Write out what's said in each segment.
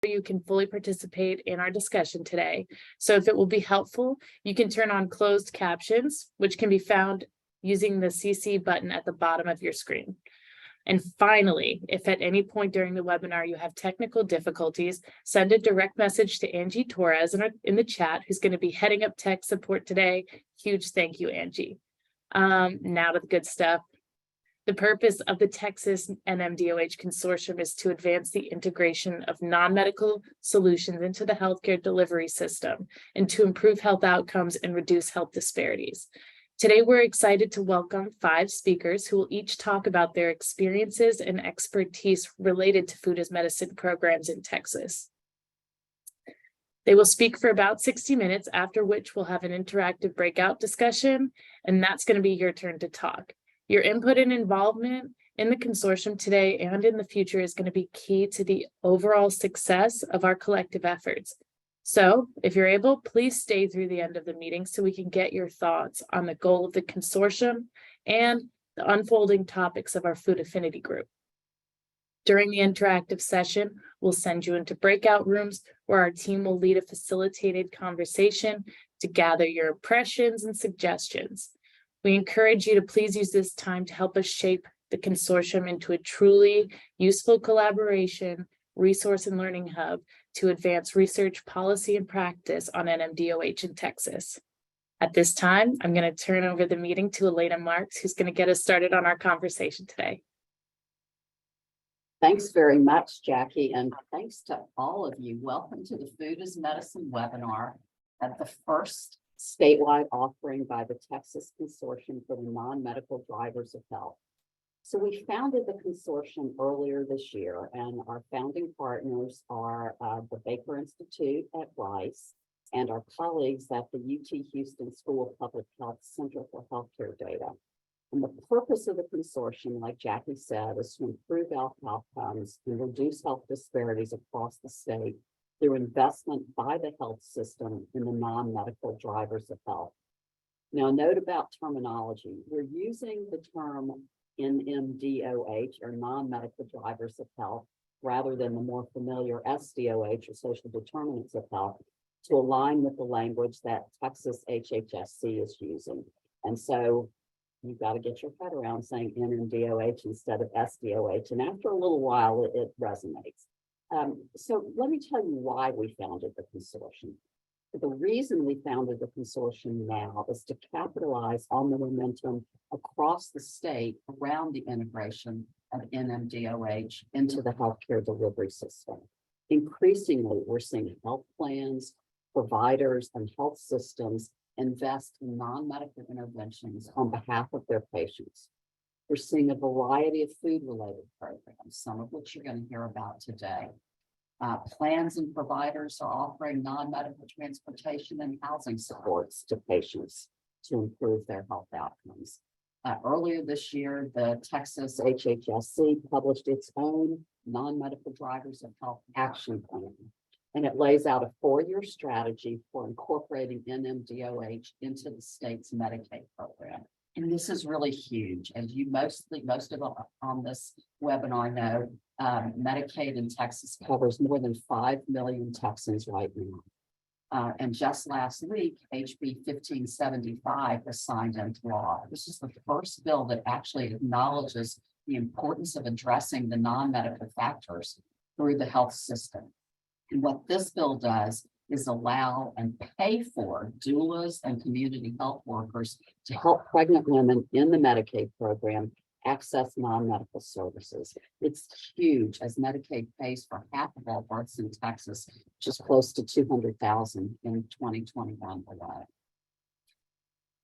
you can fully participate in our discussion today. So if it will be helpful, you can turn on closed captions, which can be found using the CC button at the bottom of your screen. And finally, if at any point during the webinar you have technical difficulties, send a direct message to Angie Torres in the chat, who's going to be heading up tech support today. Huge thank you, Angie. Now to the good stuff. The purpose of the Texas NMDOH Consortium is to advance the integration of non-medical solutions into the healthcare delivery system and to improve health outcomes and reduce health disparities. Today, we're excited to welcome 5 speakers who will each talk about their experiences and expertise related to food as medicine programs in Texas. They will speak for about 60 minutes, after which we'll have an interactive breakout discussion, and that's going to be your turn to talk. Your input and involvement in the consortium today and in the future is going to be key to the overall success of our collective efforts. So if you're able, please stay through the end of the meeting so we can get your thoughts on the goal of the consortium and the unfolding topics of our food affinity group. During the interactive session, we'll send you into breakout rooms where our team will lead a facilitated conversation to gather your impressions and suggestions. We encourage you to please use this time to help us shape the consortium into a truly useful collaboration, resource and learning hub to advance research, policy, and practice on NMDOH in Texas. At this time, I'm going to turn over the meeting to Elena Marks, who's going to get us started on our conversation today. Thanks very much, Jackie, and thanks to all of you. Welcome to the Food as Medicine webinar at the first statewide offering by the Texas Consortium for the Non-Medical Drivers of Health. So we founded the consortium earlier this year, and our founding partners are the Baker Institute at Rice and our colleagues at the UT Houston School of Public Health Center for Healthcare Data. And the purpose of the consortium, like Jackie said, is to improve health outcomes and reduce health disparities across the state through investment by the health system in the non-medical drivers of health. Now, a note about terminology. We're using the term NMDOH, or non-medical drivers of health, rather than the more familiar SDOH, or social determinants of health, to align with the language that Texas HHSC is using. And so you've got to get your head around saying NMDOH instead of SDOH. And after a little while, it resonates. So let me tell you why we founded the consortium. The reason we founded the consortium now is to capitalize on the momentum across the state around the integration of NMDOH into the healthcare delivery system. Increasingly, we're seeing health plans, providers, and health systems invest in non-medical interventions on behalf of their patients. We're seeing a variety of food-related programs, some of which you're going to hear about today. Plans and providers are offering non-medical transportation and housing supports to patients to improve their health outcomes. Earlier this year, the Texas HHSC published its own non-medical drivers of health action plan, and it lays out a 4-year strategy for incorporating NMDOH into the state's Medicaid program. And this is really huge. As you most of us on this webinar know, Medicaid in Texas covers more than 5 million Texans right now. And just last week, HB 1575 was signed into law. This is the first bill that actually acknowledges the importance of addressing the non-medical factors through the health system. And what this bill does is allow and pay for doulas and community health workers to help pregnant women in the Medicaid program access non-medical services. It's huge, as Medicaid pays for half of all births in Texas, which is close to 200,000 in 2021 alone.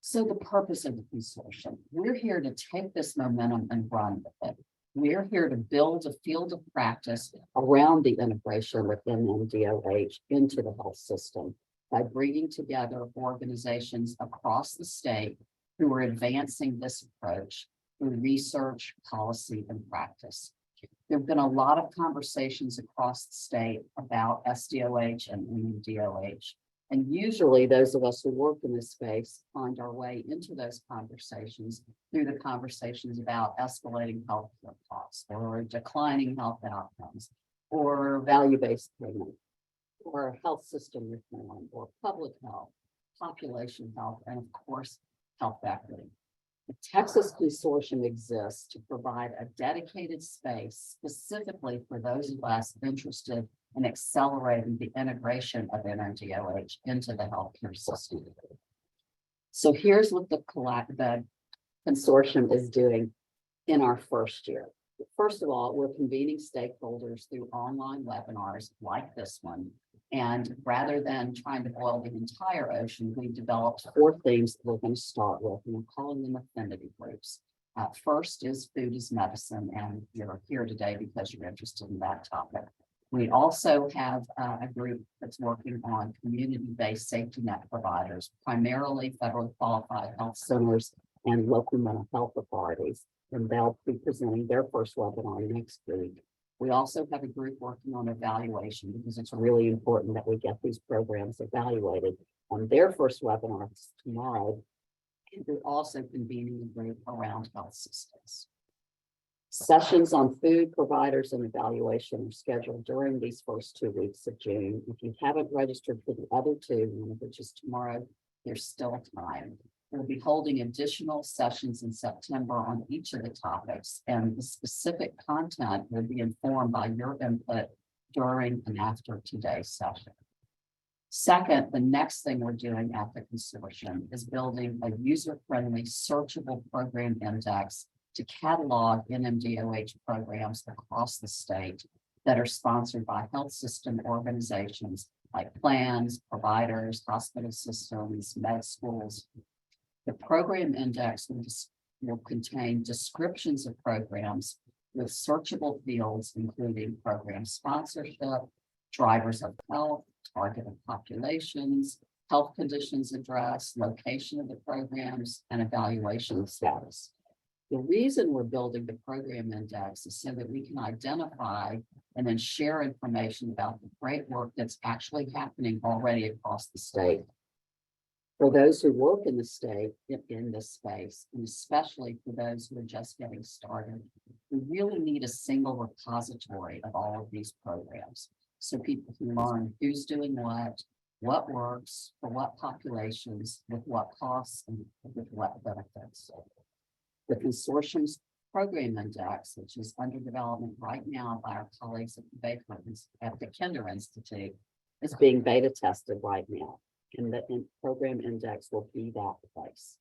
So the purpose of the consortium, we're here to take this momentum and run with it. We're here to build a field of practice around the integration with NMDOH into the health system by bringing together organizations across the state who are advancing this approach through research, policy, and practice. There have been a lot of conversations across the state about SDOH and NMDOH. And usually those of us who work in this space find our way into those conversations through the conversations about escalating healthcare costs or declining health outcomes or value-based payment, or health system reform, or public health, population health, and of course, health equity. The Texas Consortium exists to provide a dedicated space specifically for those of us interested in accelerating the integration of NODOH into the healthcare system. So here's what the consortium is doing in our first year. First of all, we're convening stakeholders through online webinars like this one. And rather than trying to boil the entire ocean, we developed 4 themes that we're going to start with, and I'm calling them affinity groups. First is food is medicine, and you're here today because you're interested in that topic. We also have a group that's working on community-based safety net providers, primarily federally qualified health centers and local mental health authorities, and they'll be presenting their first webinar next week. We also have a group working on evaluation because it's really important that we get these programs evaluated. On their first webinar tomorrow, and we're also convening a group around health systems. Sessions on food providers and evaluation are scheduled during these first 2 weeks of June. If you haven't registered for the other 2, one of which is tomorrow, there's still time. We'll be holding additional sessions in September on each of the topics, and the specific content will be informed by your input during and after today's session. Second, the next thing we're doing at the consortium is building a user-friendly searchable program index to catalog NMDOH programs across the state that are sponsored by health system organizations like plans, providers, hospital systems, med schools. The program index will contain descriptions of programs with searchable fields, including program sponsorship, drivers of health, targeted populations, health conditions addressed, location of the programs, and evaluation status. The reason we're building the program index is so that we can identify and then share information about the great work that's actually happening already across the state. For those who work in the state in this space, and especially for those who are just getting started, we really need a single repository of all of these programs so people can learn who's doing what works, for what populations, with what costs, and with what benefits. The consortium's program index, which is under development right now by our colleagues at the Kinder Institute, is being beta tested right now. And the program index will be that place.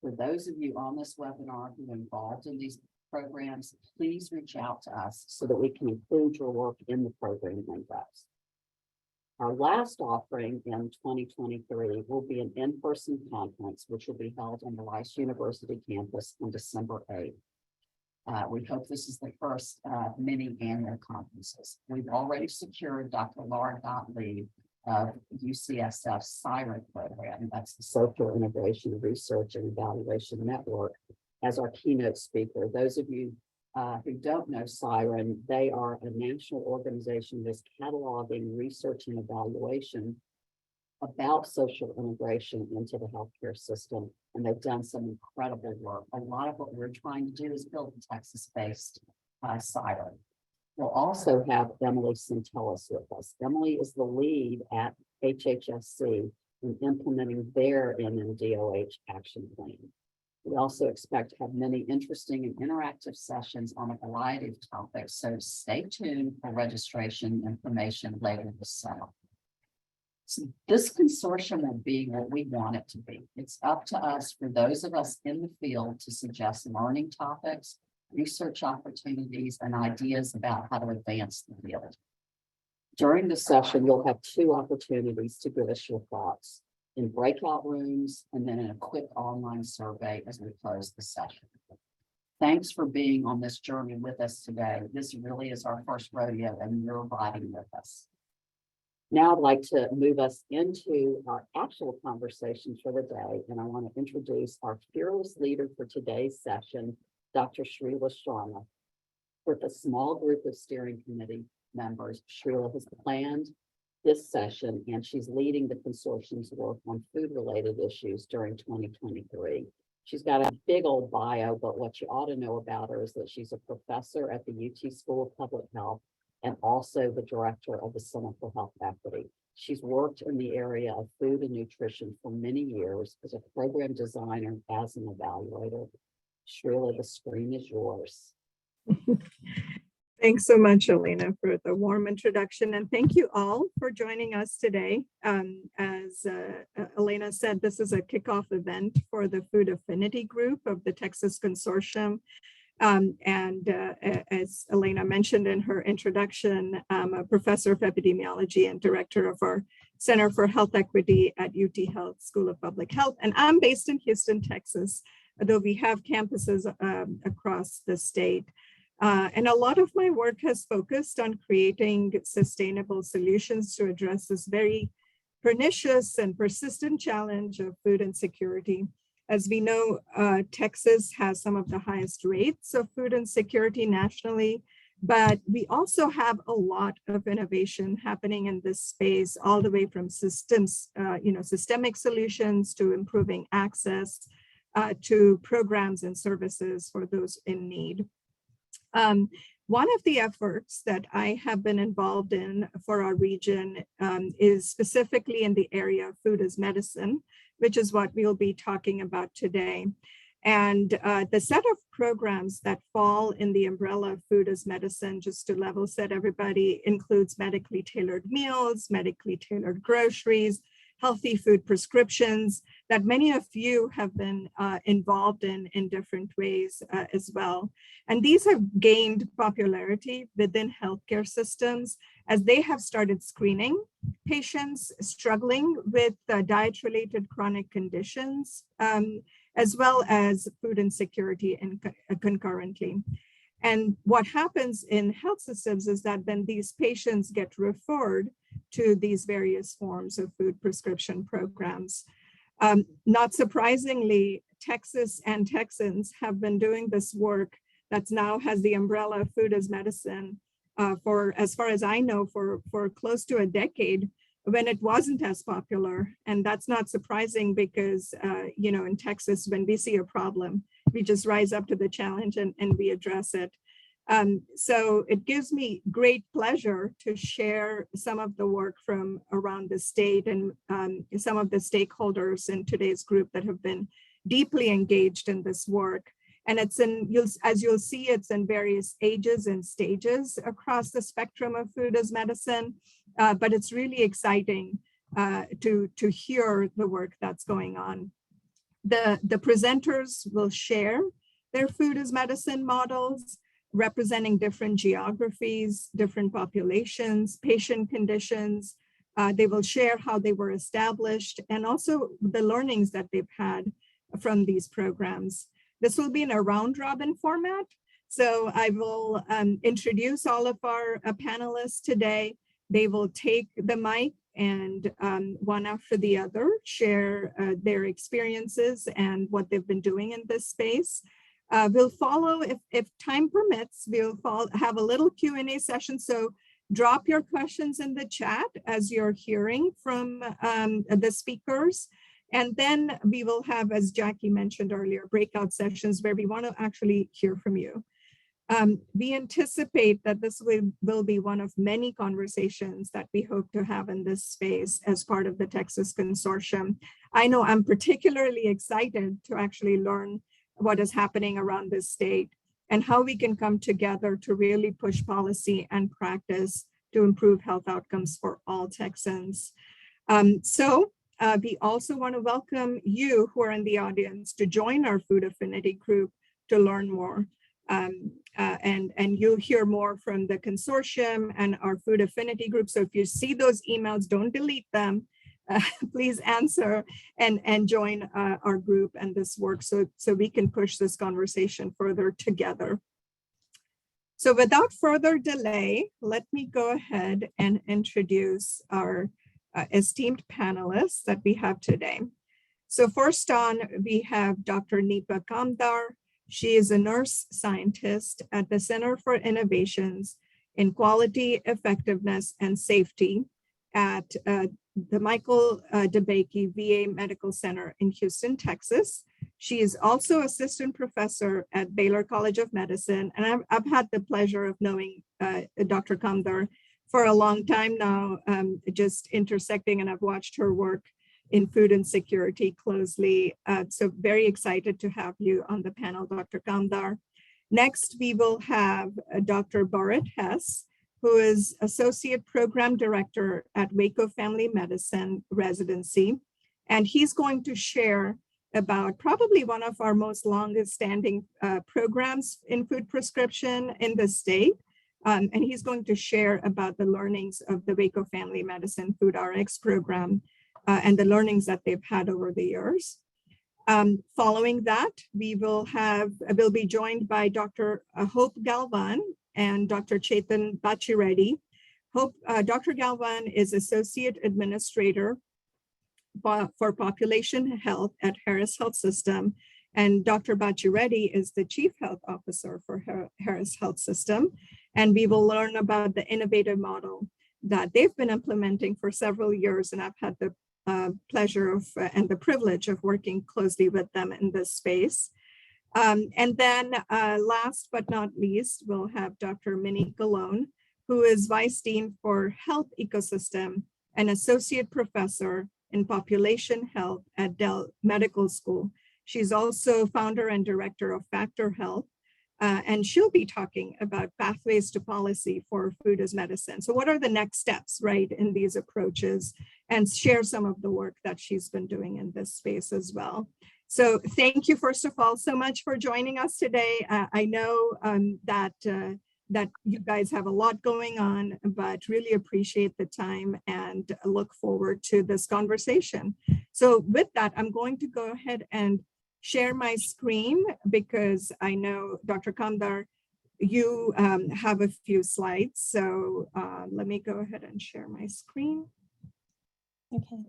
For those of you on this webinar who are involved in these programs, please reach out to us so that we can include your work in the program index. Our last offering in 2023 will be an in-person conference, which will be held on the Rice University campus on December 8th. We hope this is the first mini annual conferences. We've already secured Dr. Laura Gottlieb of UCSF's SIREN program, that's the Social Integration Research and Evaluation Network, as our keynote speaker. Those of you who don't know SIREN, they are a national organization that's cataloging research and evaluation about social integration into the healthcare system, and they've done some incredible work. A lot of what we're trying to do is build a Texas-based SIREN. We'll also have Emily Centellis with us. Emily is the lead at HHSC in implementing their NMDOH action plan. We also expect to have many interesting and interactive sessions on a variety of topics, so stay tuned for registration information later this summer. So this consortium will be what we want it to be. It's up to us, for those of us in the field, to suggest learning topics, research opportunities, and ideas about how to advance the field. During the session, you'll have 2 opportunities to give us your thoughts in breakout rooms and then in a quick online survey as we close the session. Thanks for being on this journey with us today. This really is our first rodeo and you're riding with us. Now I'd like to move us into our actual conversation for the day, and I want to introduce our fearless leader for today's session, Dr. Srila Sharma. With a small group of steering committee members, Srila has planned this session, and she's leading the consortium's work on food-related issues during 2023. She's got a big old bio, but what you ought to know about her is that she's a professor at the UT School of Public Health and also the director of the Center for Health Equity. She's worked in the area of food and nutrition for many years as a program designer, as an evaluator. Shrila, the screen is yours. Thanks so much, Elena, for the warm introduction, and thank you all for joining us today. As Elena said, this is a kickoff event for the Food Affinity Group of the Texas Consortium. As Elena mentioned in her introduction, I'm a professor of epidemiology and director of our Center for Health Equity at UT Health School of Public Health, and I'm based in Houston, Texas, though we have campuses across the state. And a lot of my work has focused on creating sustainable solutions to address this very pernicious and persistent challenge of food insecurity. As we know, Texas has some of the highest rates of food insecurity nationally, but we also have a lot of innovation happening in this space, all the way from systemic solutions to improving access to programs and services for those in need. One of the efforts that I have been involved in for our region is specifically in the area of food as medicine, which is what we'll be talking about today. And the set of programs that fall in the umbrella of food as medicine, just to level set everybody, includes medically tailored meals, medically tailored groceries, healthy food prescriptions that many of you have been involved in different ways as well. And these have gained popularity within healthcare systems as they have started screening patients struggling with diet-related chronic conditions, as well as food insecurity and concurrently. And what happens in health systems is that then these patients get referred to these various forms of food prescription programs. Not surprisingly, Texas and Texans have been doing this work that now has the umbrella of food as medicine for, as far as I know, for close to a decade, when it wasn't as popular. And that's not surprising because, in Texas, when we see a problem, we just rise up to the challenge and we address it. So it gives me great pleasure to share some of the work from around the state and some of the stakeholders in today's group that have been deeply engaged in this work. And it's as you'll see, it's in various ages and stages across the spectrum of food as medicine, but it's really exciting to hear the work that's going on. The presenters will share their food as medicine models, representing different geographies, different populations, patient conditions. They will share how they were established and also the learnings that they've had from these programs. This will be in a round robin format. So I will introduce all of our panelists today. They will take the mic and one after the other share their experiences and what they've been doing in this space. We'll follow, if time permits, have a little Q&A session. So drop your questions in the chat as you're hearing from the speakers. And then we will have, as Jackie mentioned earlier, breakout sessions where we want to actually hear from you. We anticipate that this will be one of many conversations that we hope to have in this space as part of the Texas Consortium. I know I'm particularly excited to actually learn what is happening around this state and how we can come together to really push policy and practice to improve health outcomes for all Texans. We also want to welcome you who are in the audience to join our Food Affinity Group to learn more. And you'll hear more from the consortium and our Food Affinity Group. So if you see those emails, don't delete them. Please answer and join our group and this work so we can push this conversation further together. So without further delay, let me go ahead and introduce our esteemed panelists that we have today. So first on, we have Dr. Nipa Kamdar. She is a nurse scientist at the Center for Innovations in Quality, Effectiveness, and Safety at the Michael DeBakey VA Medical Center in Houston, Texas. She is also assistant professor at Baylor College of Medicine. And I've had the pleasure of knowing Dr. Kamdar for a long time now, just intersecting, and I've watched her work in food insecurity closely. So very excited to have you on the panel, Dr. Kamdar. Next, we will have Dr. Borit Hess, who is Associate Program Director at Waco Family Medicine Residency. And he's going to share about probably one of our most longest standing programs in food prescription in the state. And he's going to share about the learnings of the Waco Family Medicine Food RX program and the learnings that they've had over the years. Following that, we'll be joined by Dr. Hope Galvan and Dr. Chetan Bachireddy. Dr. Galvan is Associate Administrator for Population Health at Harris Health System, and Dr. Bachireddy is the Chief Health Officer for Harris Health System. And we will learn about the innovative model that they've been implementing for several years, and I've had the pleasure of and the privilege of working closely with them in this space. And then last but not least, we'll have Dr. Minnie Galone, who is Vice Dean for Health Ecosystem and Associate Professor in Population Health at Dell Medical School. She's also founder and director of Factor Health, and she'll be talking about pathways to policy for food as medicine. So what are the next steps, right, in these approaches, and share some of the work that she's been doing in this space as well. So thank you, first of all, so much for joining us today. I know that you guys have a lot going on, but really appreciate the time and look forward to this conversation. So with that, I'm going to go ahead and share my screen because I know, Dr. Kamdar, you have a few slides. So let me go ahead and share my screen. Okay.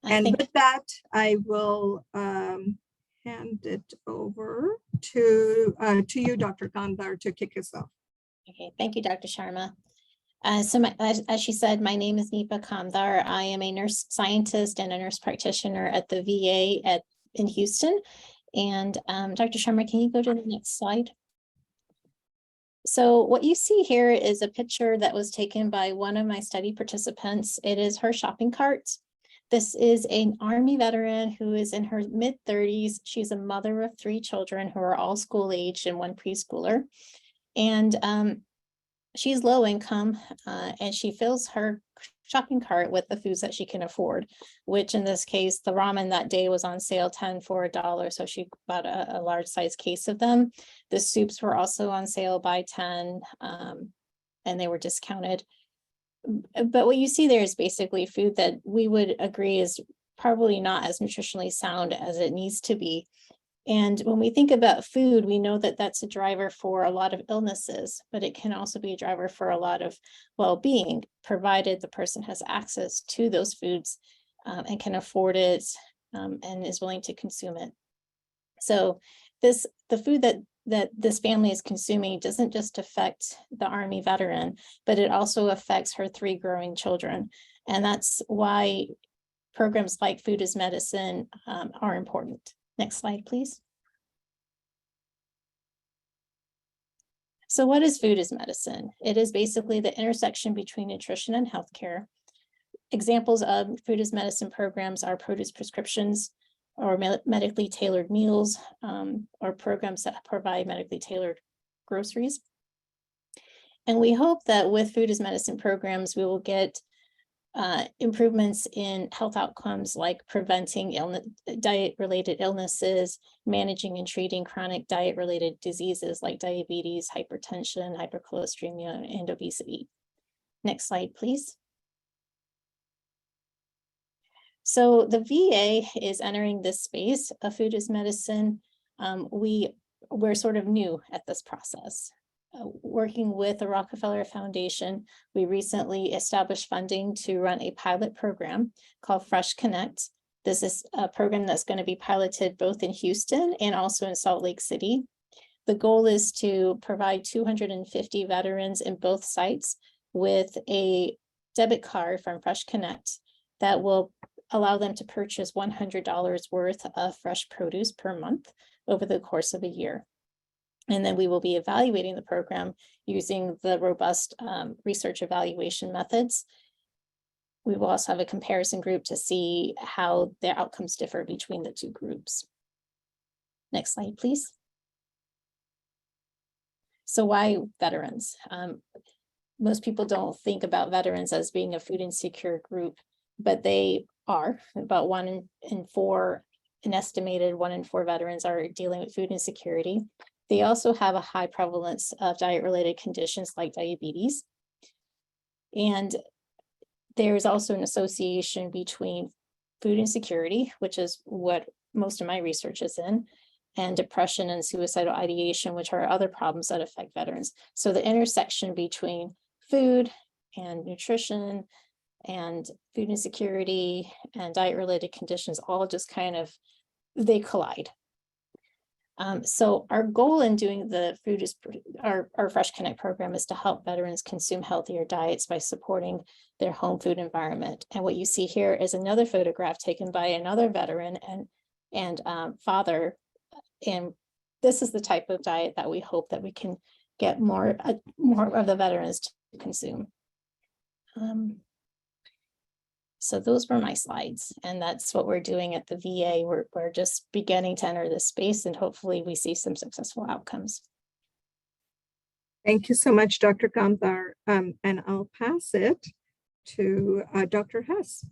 And with that, I will hand it over to you, Dr. Kamdar, to kick us off. Okay, thank you, Dr. Sharma. As she said, my name is Nipa Kamdar. I am a nurse scientist and a nurse practitioner at the VA in Houston. And Dr. Sharma, can you go to the next slide? So what you see here is a picture that was taken by one of my study participants. It is her shopping cart. This is an Army veteran who is in her mid-30s. She's a mother of 3 children who are all school-aged and 1 preschooler. And she's low income and she fills her shopping cart with the foods that she can afford, which in this case, the ramen that day was on sale 10 for $1. So she bought a large size case of them. The soups were also on sale by 10 and they were discounted. But what you see there is basically food that we would agree is probably not as nutritionally sound as it needs to be. And when we think about food, we know that that's a driver for a lot of illnesses, but it can also be a driver for a lot of well-being, provided the person has access to those foods and can afford it and is willing to consume it. So the food that this family is consuming doesn't just affect the Army veteran, but it also affects her 3 growing children. And that's why programs like Food as Medicine are important. Next slide, please. So what is food as medicine? It is basically the intersection between nutrition and healthcare. Examples of food as medicine programs are produce prescriptions or medically tailored meals or programs that provide medically tailored groceries. And we hope that with food as medicine programs, we will get improvements in health outcomes like preventing diet-related illnesses, managing and treating chronic diet-related diseases like diabetes, hypertension, hypercholesteremia, and obesity. Next slide, please. So the VA is entering this space of food as medicine. We're sort of new at this process. Working with the Rockefeller Foundation, we recently established funding to run a pilot program called Fresh Connect. This is a program that's going to be piloted both in Houston and also in Salt Lake City. The goal is to provide 250 veterans in both sites with a debit card from Fresh Connect that will allow them to purchase $100 worth of fresh produce per month over the course of a year. And then we will be evaluating the program using the robust research evaluation methods. We will also have a comparison group to see how their outcomes differ between the two groups. Next slide, please. So why veterans? Most people don't think about veterans as being a food insecure group, but they are. About an estimated 1 in 4 veterans are dealing with food insecurity. They also have a high prevalence of diet-related conditions like diabetes. And there's also an association between food insecurity, which is what most of my research is in, and depression and suicidal ideation, which are other problems that affect veterans. So the intersection between food and nutrition and food insecurity and diet-related conditions all just kind of, they collide. So our goal in doing the our Fresh Connect program is to help veterans consume healthier diets by supporting their home food environment. And what you see here is another photograph taken by another veteran and father. And this is the type of diet that we hope that we can get more of the veterans to consume. So those were my slides, and that's what we're doing at the VA. We're just beginning to enter this space, and hopefully we see some successful outcomes. Thank you so much, Dr. Gamzar. And I'll pass it to Dr. Hess.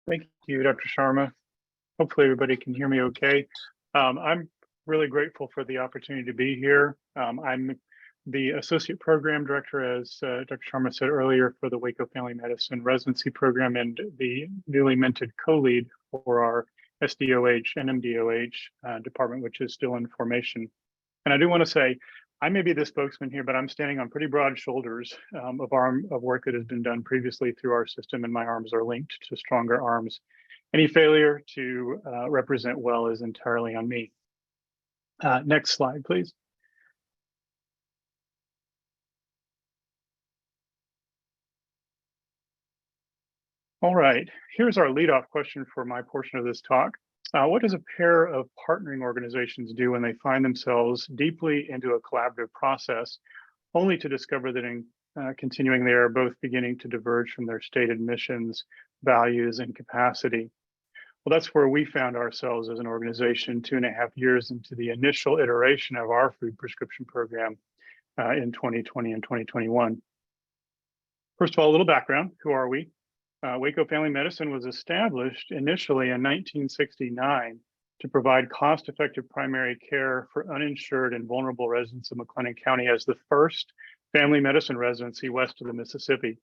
Thank you, Dr. Sharma. Hopefully everybody can hear me okay. I'm really grateful for the opportunity to be here. I'm the Associate Program Director, as Dr. Sharma said earlier, for the Waco Family Medicine Residency Program and the newly minted co-lead for our SDOH and MDOH department, which is still in formation. And I do want to say, I may be the spokesman here, but I'm standing on pretty broad shoulders of work that has been done previously through our system, and my arms are linked to stronger arms. Any failure to represent well is entirely on me. Next slide, please. All right, here's our leadoff question for my portion of this talk. What does a pair of partnering organizations do when they find themselves deeply into a collaborative process, only to discover that in continuing they are both beginning to diverge from their stated missions, values, and capacity? Well, that's where we found ourselves as an organization 2.5 years into the initial iteration of our food prescription program in 2020 and 2021. First of all, a little background. Who are we? Waco Family Medicine was established initially in 1969 to provide cost-effective primary care for uninsured and vulnerable residents of McLennan County as the first family medicine residency west of the Mississippi.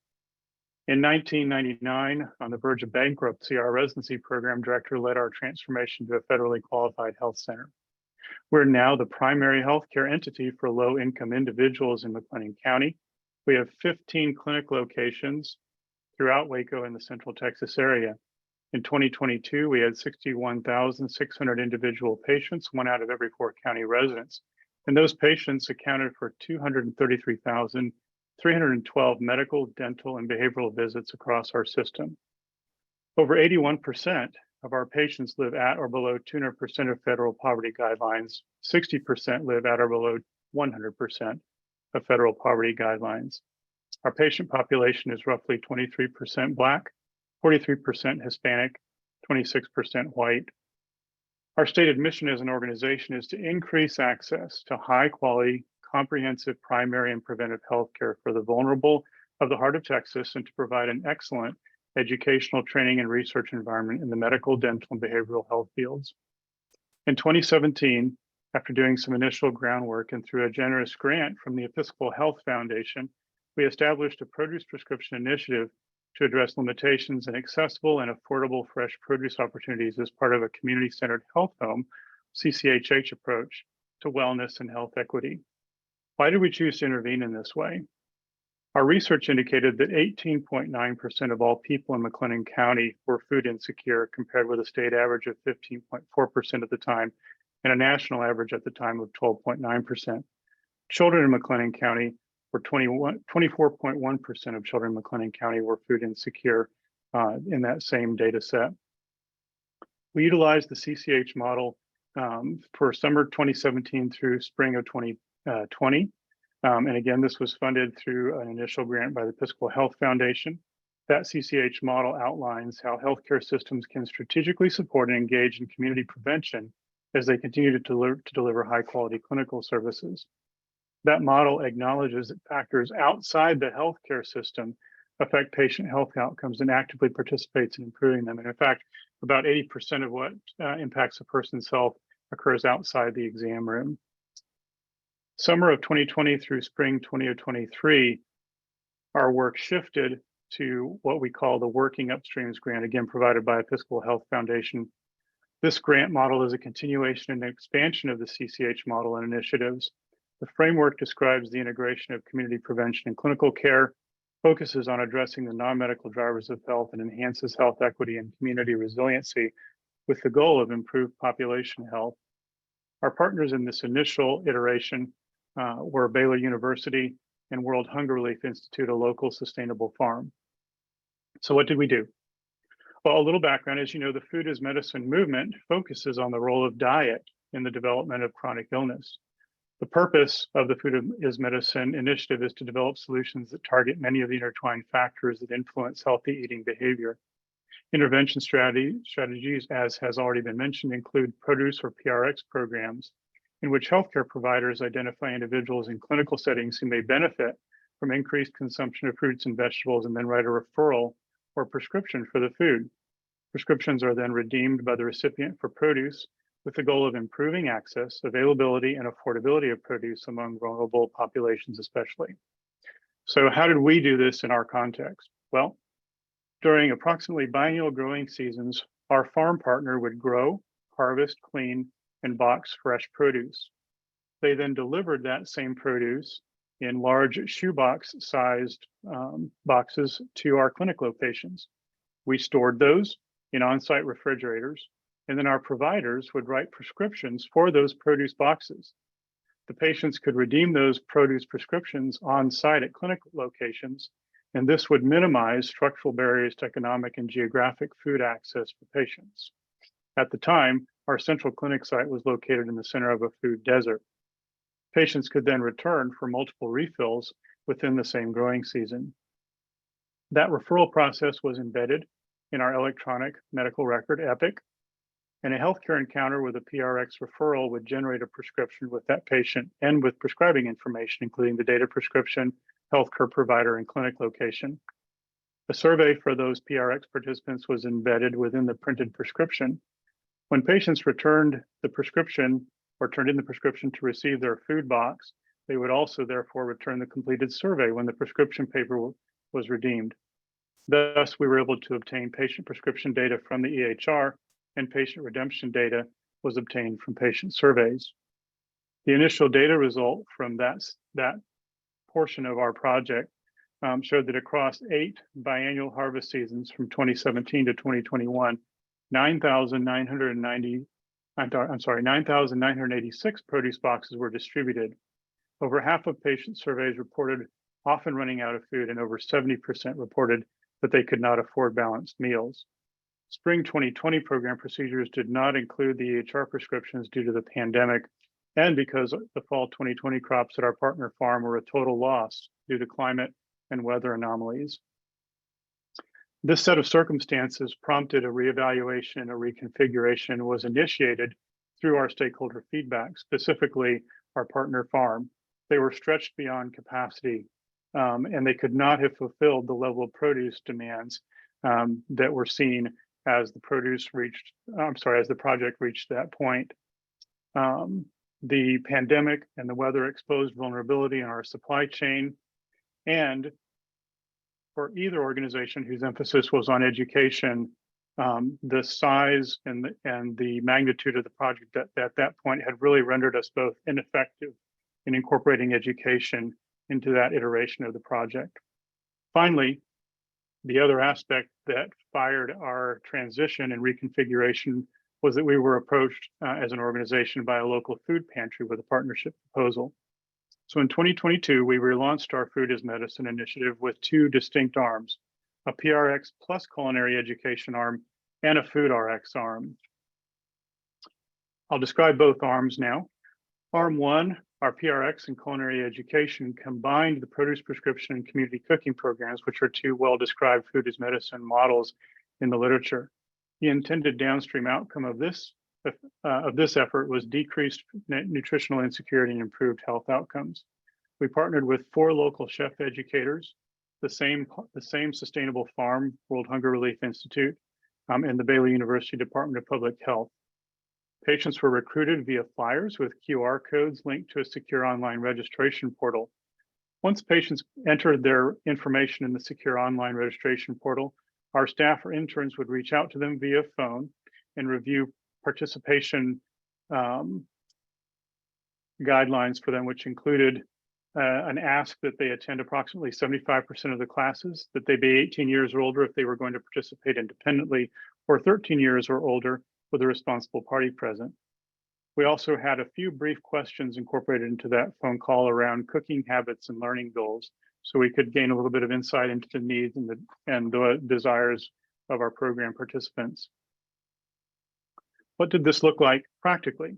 In 1999, on the verge of bankruptcy, our residency program director led our transformation to a federally qualified health center. We're now the primary healthcare entity for low-income individuals in McLennan County. We have 15 clinic locations throughout Waco and the Central Texas area. In 2022, we had 61,600 individual patients, 1 out of every 4 county residents. And those patients accounted for 233,312 medical, dental, and behavioral visits across our system. Over 81% of our patients live at or below 200% of federal poverty guidelines. 60% live at or below 100% of federal poverty guidelines. Our patient population is roughly 23% Black, 43% Hispanic, 26% white. Our stated mission as an organization is to increase access to high quality, comprehensive primary and preventive health care for the vulnerable of the heart of Texas, and to provide an excellent educational, training, and research environment in the medical, dental, and behavioral health fields. In 2017, after doing some initial groundwork and through a generous grant from the Episcopal Health Foundation, we established a produce prescription initiative to address limitations in accessible and affordable fresh produce opportunities as part of a community-centered health home, CCHH approach to wellness and health equity. Why did we choose to intervene in this way? Our research indicated that 18.9% of all people in McLennan County were food insecure, compared with a state average of 15.4% at the time and a national average at the time of 12.9%. Children in McLennan County where 24.1% of children in McLennan County were food insecure in that same data set. We utilized the CCH model for summer 2017 through spring of 2020. And again, this was funded through an initial grant by the Episcopal Health Foundation. That CCH model outlines how healthcare systems can strategically support and engage in community prevention as they continue to deliver high quality clinical services. That model acknowledges that factors outside the healthcare system affect patient health outcomes and actively participates in improving them. And in fact, about 80% of what impacts a person's health occurs outside the exam room. Summer of 2020 through spring 2023, our work shifted to what we call the Working Upstreams grant, again provided by Episcopal Health Foundation. This grant model is a continuation and expansion of the CCH model and initiatives. The framework describes the integration of community prevention and clinical care, focuses on addressing the non-medical drivers of health, and enhances health equity and community resiliency with the goal of improved population health. Our partners in this initial iteration were Baylor University and World Hunger Relief Institute, a local sustainable farm. So what did we do? Well, a little background. As you know, the Food is Medicine movement focuses on the role of diet in the development of chronic illness. The purpose of the Food is Medicine initiative is to develop solutions that target many of the intertwined factors that influence healthy eating behavior. Intervention strategies, as has already been mentioned, include produce or PRX programs in which healthcare providers identify individuals in clinical settings who may benefit from increased consumption of fruits and vegetables and then write a referral or prescription for the food. Prescriptions are then redeemed by the recipient for produce with the goal of improving access, availability, and affordability of produce among vulnerable populations especially. So how did we do this in our context? Well, during approximately biennial growing seasons, our farm partner would grow, harvest, clean, and box fresh produce. They then delivered that same produce in large shoebox sized boxes to our clinic locations. We stored those in on-site refrigerators, and then our providers would write prescriptions for those produce boxes. The patients could redeem those produce prescriptions on site at clinic locations, and this would minimize structural barriers to economic and geographic food access for patients. At the time, our central clinic site was located in the center of a food desert. Patients could then return for multiple refills within the same growing season. That referral process was embedded in our electronic medical record, EPIC, and a healthcare encounter with a PRX referral would generate a prescription with that patient and with prescribing information, including the date of prescription, healthcare provider, and clinic location. A survey for those PRX participants was embedded within the printed prescription. When patients returned the prescription or turned in the prescription to receive their food box, they would also therefore return the completed survey when the prescription paper was redeemed. Thus, we were able to obtain patient prescription data from the EHR, and patient redemption data was obtained from patient surveys. The initial data result from that portion of our project showed that across 8 biannual harvest seasons from 2017 to 2021, 9,986 produce boxes were distributed. Over half of patient surveys reported often running out of food, and over 70% reported that they could not afford balanced meals. Spring 2020 program procedures did not include the EHR prescriptions due to the pandemic, and because the fall 2020 crops at our partner farm were a total loss due to climate and weather anomalies. This set of circumstances prompted a reevaluation and a reconfiguration was initiated through our stakeholder feedback, specifically our partner farm. They were stretched beyond capacity, and they could not have fulfilled the level of produce demands that were seen as the project reached that point. The pandemic and the weather exposed vulnerability in our supply chain, and for either organization whose emphasis was on education, the size and the magnitude of the project at that point had really rendered us both ineffective in incorporating education into that iteration of the project. Finally, the other aspect that fired our transition and reconfiguration was that we were approached as an organization by a local food pantry with a partnership proposal. So in 2022, we relaunched our Food is Medicine initiative with two distinct arms, a PRX plus culinary education arm and a Food RX arm. I'll describe both arms now. Arm one, our PRX and culinary education, combined the produce prescription and community cooking programs, which are two well-described food as medicine models in the literature. The intended downstream outcome of this effort was decreased nutritional insecurity and improved health outcomes. We partnered with 4 local chef educators, the same Sustainable Farm, World Hunger Relief Institute, and the Baylor University Department of Public Health. Patients were recruited via flyers with QR codes linked to a secure online registration portal. Once patients entered their information in the secure online registration portal, our staff or interns would reach out to them via phone and review participation guidelines for them, which included an ask that they attend approximately 75% of the classes, that they be 18 years or older if they were going to participate independently, or 13 years or older with a responsible party present. We also had a few brief questions incorporated into that phone call around cooking habits and learning goals, so we could gain a little bit of insight into the needs and the desires of our program participants. What did this look like practically?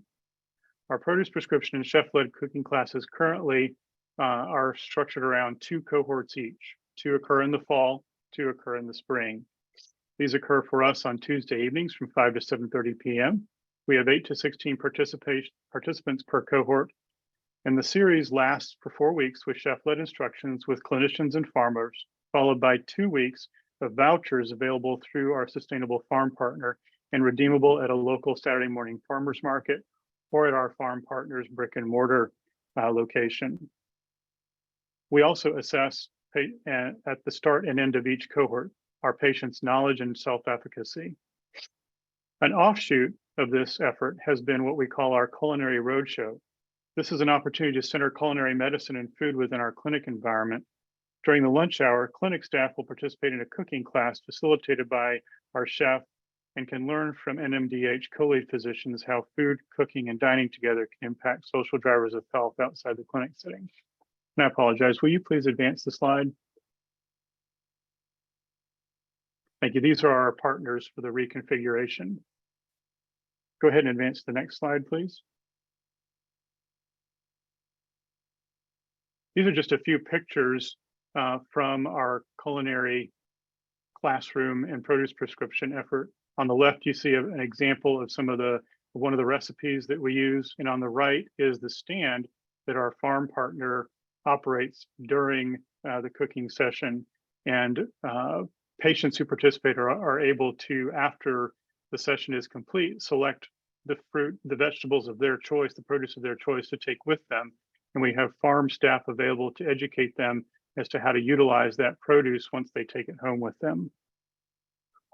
Our produce prescription and chef-led cooking classes currently are structured around 2 cohorts each. 2 occur in the fall, 2 occur in the spring. These occur for us on Tuesday evenings from 5 to 7:30 p.m. We have 8 to 16 participants per cohort, and the series lasts for 4 weeks with chef-led instructions with clinicians and farmers, followed by 2 weeks of vouchers available through our Sustainable Farm partner and redeemable at a local Saturday morning farmers market or at our farm partner's brick and mortar location. We also assess at the start and end of each cohort our patients' knowledge and self-efficacy. An offshoot of this effort has been what we call our culinary roadshow. This is an opportunity to center culinary medicine and food within our clinic environment. During the lunch hour, clinic staff will participate in a cooking class facilitated by our chef and can learn from NMDH co-lead physicians how food, cooking, and dining together can impact social drivers of health outside the clinic setting. And I apologize, will you please advance the slide? Thank you. These are our partners for the reconfiguration. Go ahead and advance the next slide, please. These are just a few pictures from our culinary classroom and produce prescription effort. On the left, you see an example of one of the recipes that we use, and on the right is the stand that our farm partner operates during the cooking session. And patients who participate are able to, after the session is complete, select the fruit, the vegetables of their choice, the produce of their choice to take with them. And we have farm staff available to educate them as to how to utilize that produce once they take it home with them.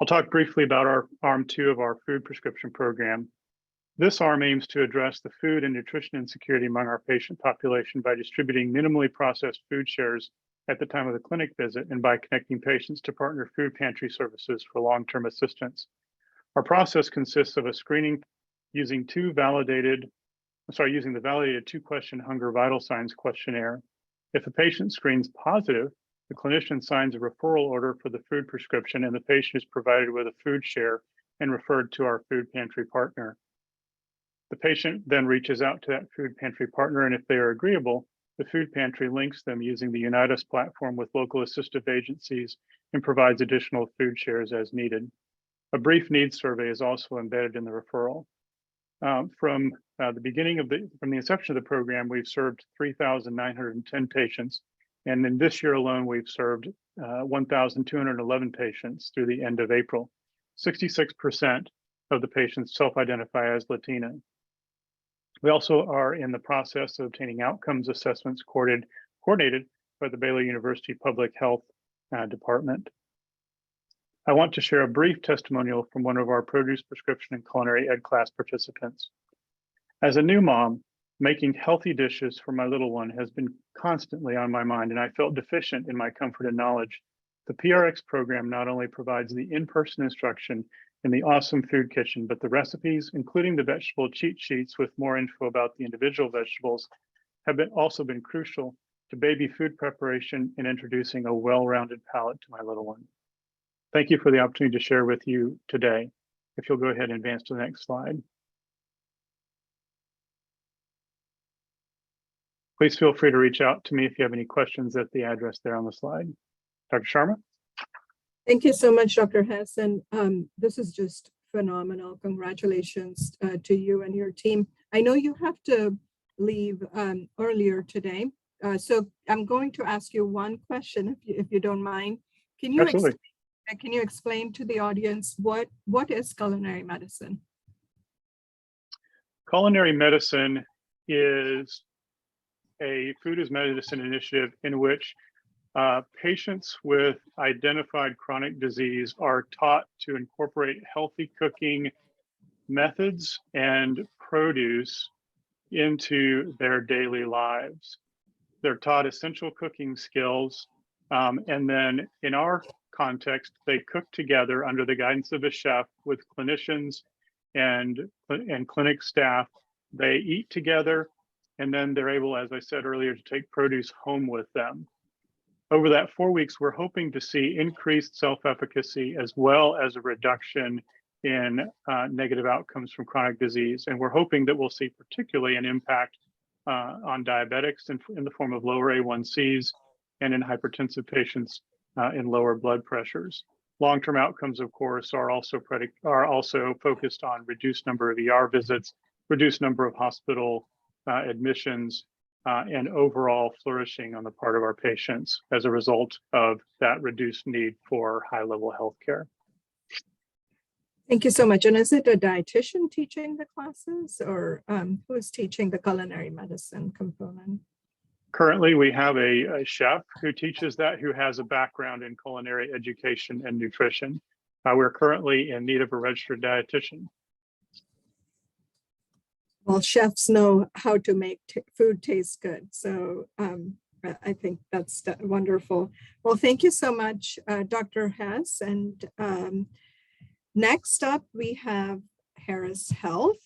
I'll talk briefly about our arm 2 of our food prescription program. This arm aims to address the food and nutrition insecurity among our patient population by distributing minimally processed food shares at the time of the clinic visit and by connecting patients to partner food pantry services for long-term assistance. Our process consists of a screening using the validated 2-question hunger vital signs questionnaire. If a patient screens positive, the clinician signs a referral order for the food prescription and the patient is provided with a food share and referred to our food pantry partner. The patient then reaches out to that food pantry partner, and if they are agreeable, the food pantry links them using the Unitas platform with local assistive agencies and provides additional food shares as needed. A brief needs survey is also embedded in the referral. From the inception of the program, we've served 3,910 patients, and in this year alone, we've served 1,211 patients through the end of April. 66% of the patients self-identify as Latina. We also are in the process of obtaining outcomes assessments coordinated by the Baylor University Public Health Department. I want to share a brief testimonial from one of our produce prescription and culinary ed class participants. As a new mom, making healthy dishes for my little one has been constantly on my mind, and I felt deficient in my comfort and knowledge. The PRX program not only provides the in-person instruction in the awesome food kitchen, but the recipes, including the vegetable cheat sheets with more info about the individual vegetables, also been crucial to baby food preparation and introducing a well-rounded palate to my little one. Thank you for the opportunity to share with you today. If you'll go ahead and advance to the next slide. Please feel free to reach out to me if you have any questions at the address there on the slide. Dr. Sharma? Thank you so much, Dr. Hess. And this is just phenomenal. Congratulations to you and your team. I know you have to leave earlier today. So I'm going to ask you one question, if you don't mind. Can you explain to the audience what is culinary medicine? Culinary medicine is a food as medicine initiative in which patients with identified chronic disease are taught to incorporate healthy cooking methods and produce into their daily lives. They're taught essential cooking skills, and then in our context, they cook together under the guidance of a chef with clinicians and clinic staff. They eat together, and then they're able, as I said earlier, to take produce home with them. Over that 4 weeks, we're hoping to see increased self-efficacy as well as a reduction in negative outcomes from chronic disease. And we're hoping that we'll see particularly an impact on diabetics in the form of lower A1Cs and in hypertensive patients in lower blood pressures. Long-term outcomes, of course, are also focused on reduced number of ER visits, reduced number of hospital admissions, and overall flourishing on the part of our patients as a result of that reduced need for high-level healthcare. Thank you so much. And is it a dietitian teaching the classes, or who is teaching the culinary medicine component? Currently, we have a chef who teaches that, who has a background in culinary education and nutrition. We're currently in need of a registered dietitian. Well, chefs know how to make food taste good. So I think that's wonderful. Well, thank you so much, Dr. Hess. And next up, we have Harris Health.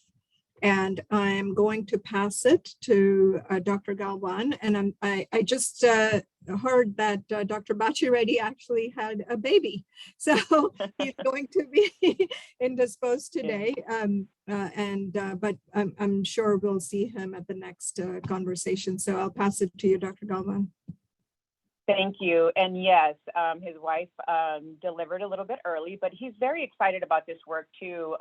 And I'm going to pass it to Dr. Galvan. And I just heard that Dr. Bachireddy actually had a baby. So he's going to be indisposed today. But I'm sure we'll see him at the next conversation. So I'll pass it to you, Dr. Galvan. Thank you. And yes, his wife delivered a little bit early, but he's very excited about this work too.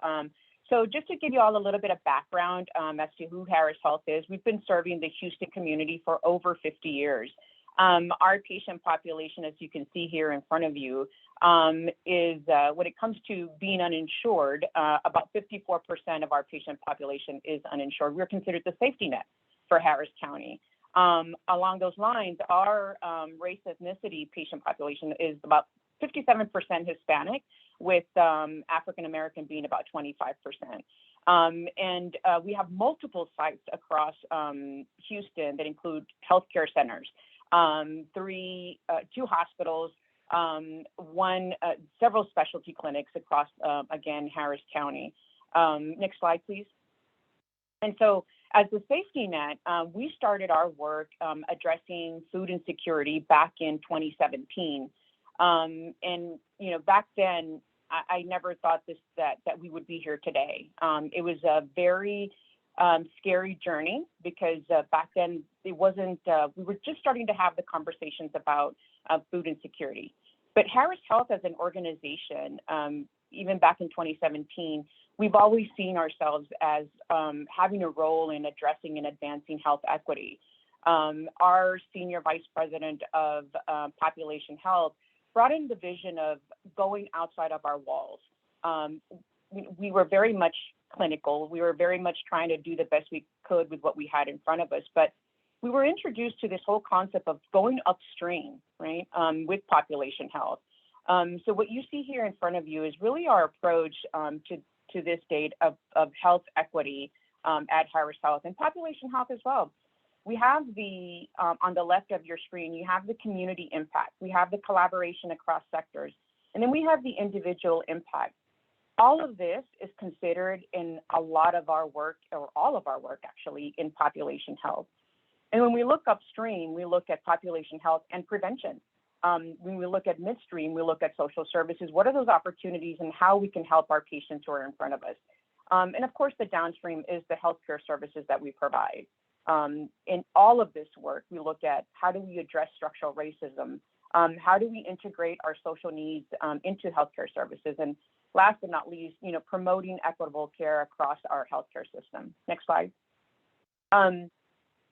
So just to give you all a little bit of background as to who Harris Health is, we've been serving the Houston community for over 50 years. Our patient population, as you can see here in front of you, is when it comes to being uninsured, about 54% of our patient population is uninsured. We're considered the safety net for Harris County. Along those lines, our race ethnicity patient population is about 57% Hispanic, with African-American being about 25%. We have multiple sites across Houston that include healthcare centers, 2 hospitals, several specialty clinics across, again, Harris County. Next slide, please. And so as the safety net, we started our work addressing food insecurity back in 2017. And back then, I never thought that we would be here today. It was a very scary journey because back then it wasn't. We were just starting to have the conversations about food insecurity. But Harris Health, as an organization, even back in 2017, we've always seen ourselves as having a role in addressing and advancing health equity. Our senior vice president of population health brought in the vision of going outside of our walls. We were very much clinical. We were very much trying to do the best we could with what we had in front of us. But we were introduced to this whole concept of going upstream, right, with population health. So what you see here in front of you is really our approach to this date of health equity at Harris Health and population health as well. We have on the left of your screen, you have the community impact. We have the collaboration across sectors. And then we have the individual impact. All of this is considered in a lot of our work, or all of our work actually, in population health. And when we look upstream, we look at population health and prevention. When we look at midstream, we look at social services. What are those opportunities and how we can help our patients who are in front of us? And of course, the downstream is the healthcare services that we provide. In all of this work, we look at how do we address structural racism? How do we integrate our social needs into healthcare services? And last but not least, promoting equitable care across our healthcare system. Next slide.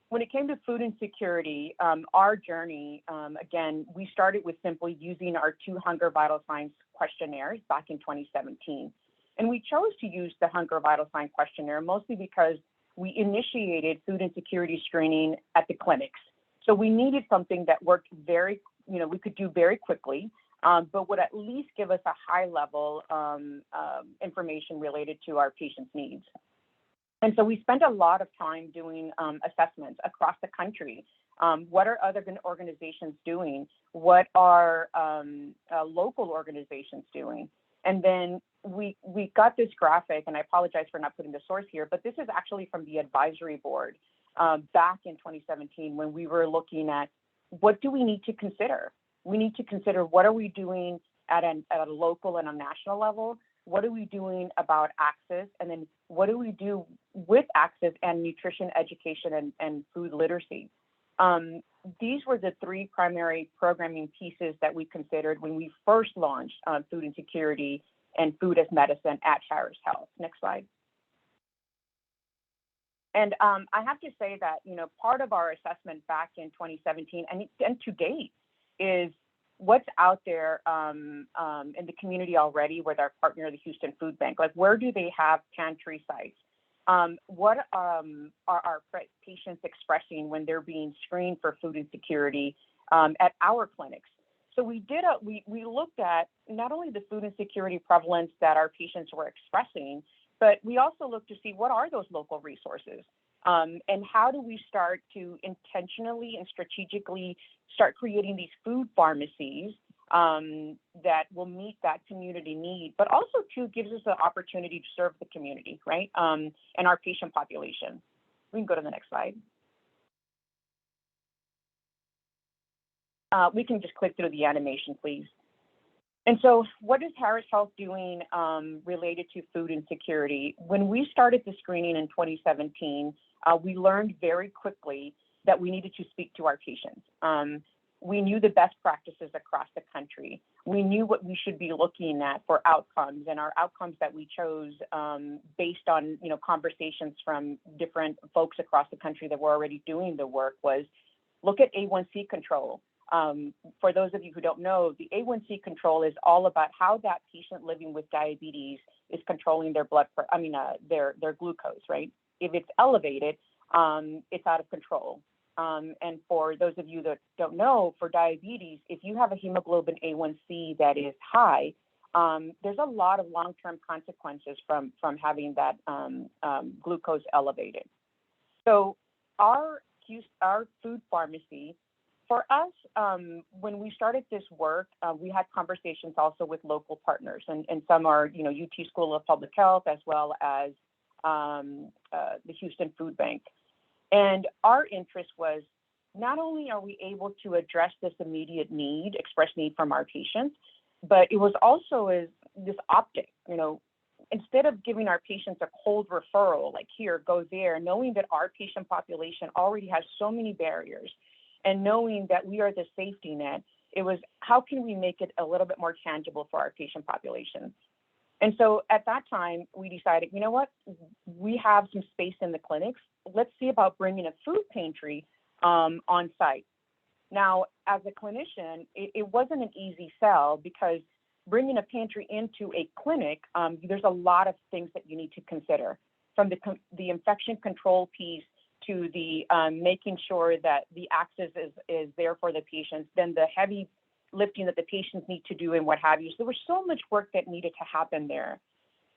When it came to food insecurity, our journey, again, we started with simply using our 2 hunger vital signs questionnaires back in 2017. And we chose to use the hunger vital sign questionnaire mostly because we initiated food insecurity screening at the clinics. So we needed something that worked we could do very quickly, but would at least give us a high level information related to our patients' needs. And so we spent a lot of time doing assessments across the country. What are other organizations doing? What are local organizations doing? And then we got this graphic, and I apologize for not putting the source here, but this is actually from the advisory board back in 2017 when we were looking at what do we need to consider? We need to consider what are we doing at a local and a national level? What are we doing about access? And then what do we do with access and nutrition education and food literacy? These were the 3 primary programming pieces that we considered when we first launched food insecurity and food as medicine at Harris Health. Next slide. And I have to say that, part of our assessment back in 2017 and to date is what's out there in the community already with our partner, the Houston Food Bank. Like, where do they have pantry sites? What are our patients expressing when they're being screened for food insecurity at our clinics? So we looked at not only the food insecurity prevalence that our patients were expressing, but we also looked to see what are those local resources and how do we start to intentionally and strategically start creating these food pharmacies that will meet that community need, but also too gives us the opportunity to serve the community, right? And our patient population. We can go to the next slide. We can just click through the animation, please. And so what is Harris Health doing related to food insecurity? When we started the screening in 2017, we learned very quickly that we needed to speak to our patients. We knew the best practices across the country. We knew what we should be looking at for outcomes, and our outcomes that we chose based on conversations from different folks across the country that were already doing the work was look at A1C control. For those of you who don't know, the A1C control is all about how that patient living with diabetes is controlling their their glucose, right? If it's elevated, it's out of control. And for those of you that don't know, for diabetes, if you have a hemoglobin A1C that is high, there's a lot of long-term consequences from having that glucose elevated. So our food pharmacy, for us, when we started this work, we had conversations also with local partners, and some are, UT School of Public Health, as well as the Houston Food Bank. And our interest was not only are we able to address this immediate need, express need from our patients, but it was also this optic, instead of giving our patients a cold referral, like here, go there, knowing that our patient population already has so many barriers, and knowing that we are the safety net, it was how can we make it a little bit more tangible for our patient population? And so at that time, we decided, you know what, we have some space in the clinics. Let's see about bringing a food pantry on site. Now, as a clinician, it wasn't an easy sell because bringing a pantry into a clinic, there's a lot of things that you need to consider, from the infection control piece to the making sure that the access is there for the patients, then the heavy lifting that the patients need to do and what have you. So there was so much work that needed to happen there.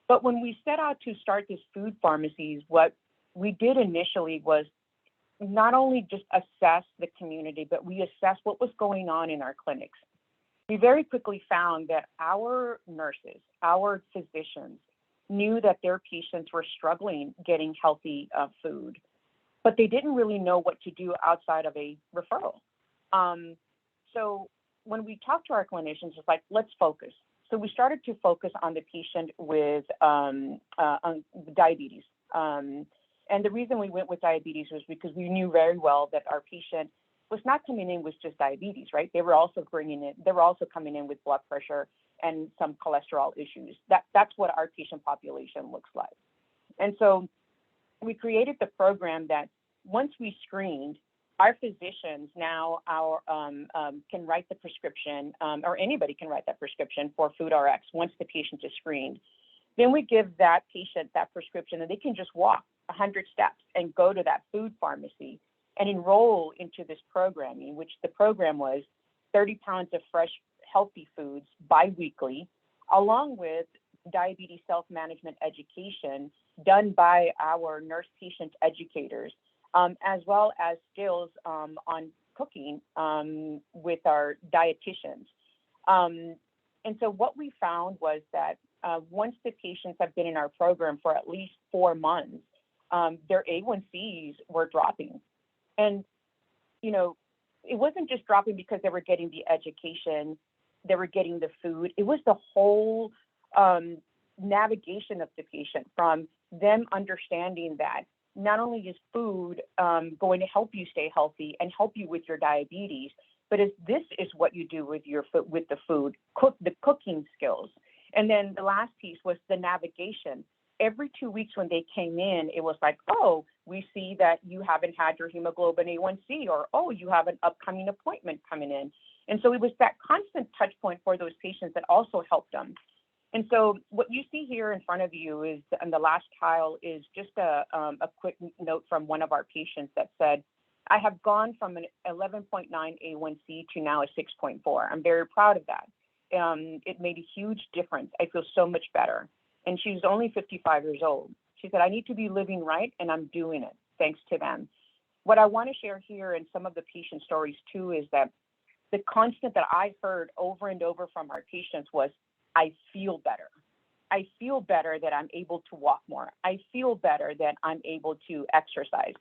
But when we set out to start these food pharmacies, what we did initially was not only just assess the community, but we assessed what was going on in our clinics. We very quickly found that our nurses, our physicians knew that their patients were struggling getting healthy food. but they didn't really know what to do outside of a referral. So when we talked to our clinicians, it's like, let's focus. So we started to focus on the patient with on diabetes. And the reason we went with diabetes was because we knew very well that our patient was not coming in with just diabetes, right? They were also coming in with blood pressure and some cholesterol issues. That's what our patient population looks like. And so we created the program that once we screened, our physicians now can write the prescription, or anybody can write that prescription for FoodRx once the patient is screened. Then we give that patient that prescription, and they can just walk 100 steps and go to that food pharmacy and enroll into this programming, which the program was 30 pounds of fresh, healthy foods biweekly, along with diabetes self-management education done by our nurse patient educators, as well as skills on cooking with our dietitians. And so what we found was that once the patients have been in our program for at least 4 months, their A1Cs were dropping. And, you know, it wasn't just dropping because they were getting the education, they were getting the food. It was the whole navigation of the patient, from them understanding that not only is food going to help you stay healthy and help you with your diabetes, but this is what you do with the food, the cooking skills. And then the last piece was the navigation. Every 2 weeks when they came in, it was like, oh, we see that you haven't had your hemoglobin A1C, or, oh, you have an upcoming appointment coming in. And so it was that constant touch point for those patients that also helped them. And so what you see here in front of you is, and the last tile is just a quick note from one of our patients that said, I have gone from an 11.9 A1C to now a 6.4. I'm very proud of that. It made a huge difference. I feel so much better. And she was only 55 years old. She said, I need to be living right, and I'm doing it, thanks to them. What I want to share here in some of the patient stories too is that the constant that I heard over and over from our patients was, I feel better. I feel better that I'm able to walk more. I feel better that I'm able to exercise.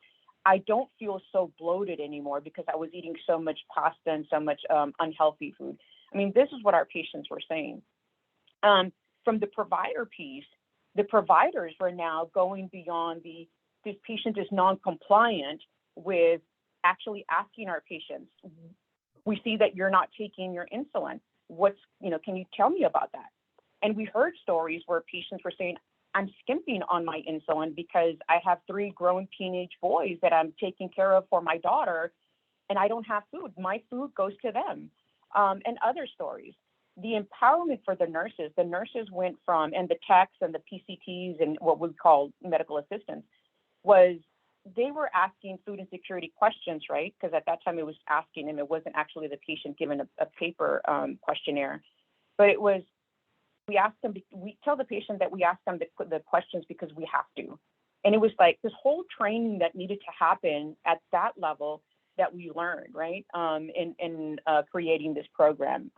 I don't feel so bloated anymore because I was eating so much pasta and so much unhealthy food. I mean, this is what our patients were saying. From the provider piece, the providers were now going beyond this patient is non-compliant with actually asking our patients, we see that you're not taking your insulin. Can you tell me about that? And we heard stories where patients were saying, I'm skimping on my insulin because I have 3 growing teenage boys that I'm taking care of for my daughter, and I don't have food. My food goes to them. And other stories. The empowerment for the nurses went from, and the techs and the PCTs and what we call medical assistants, was they were asking food insecurity questions, right? Because at that time it was asking them, it wasn't actually the patient given a paper questionnaire, but it was, we tell the patient that we ask them the questions because we have to. And it was like this whole training that needed to happen at that level that we learned, right? In creating this program.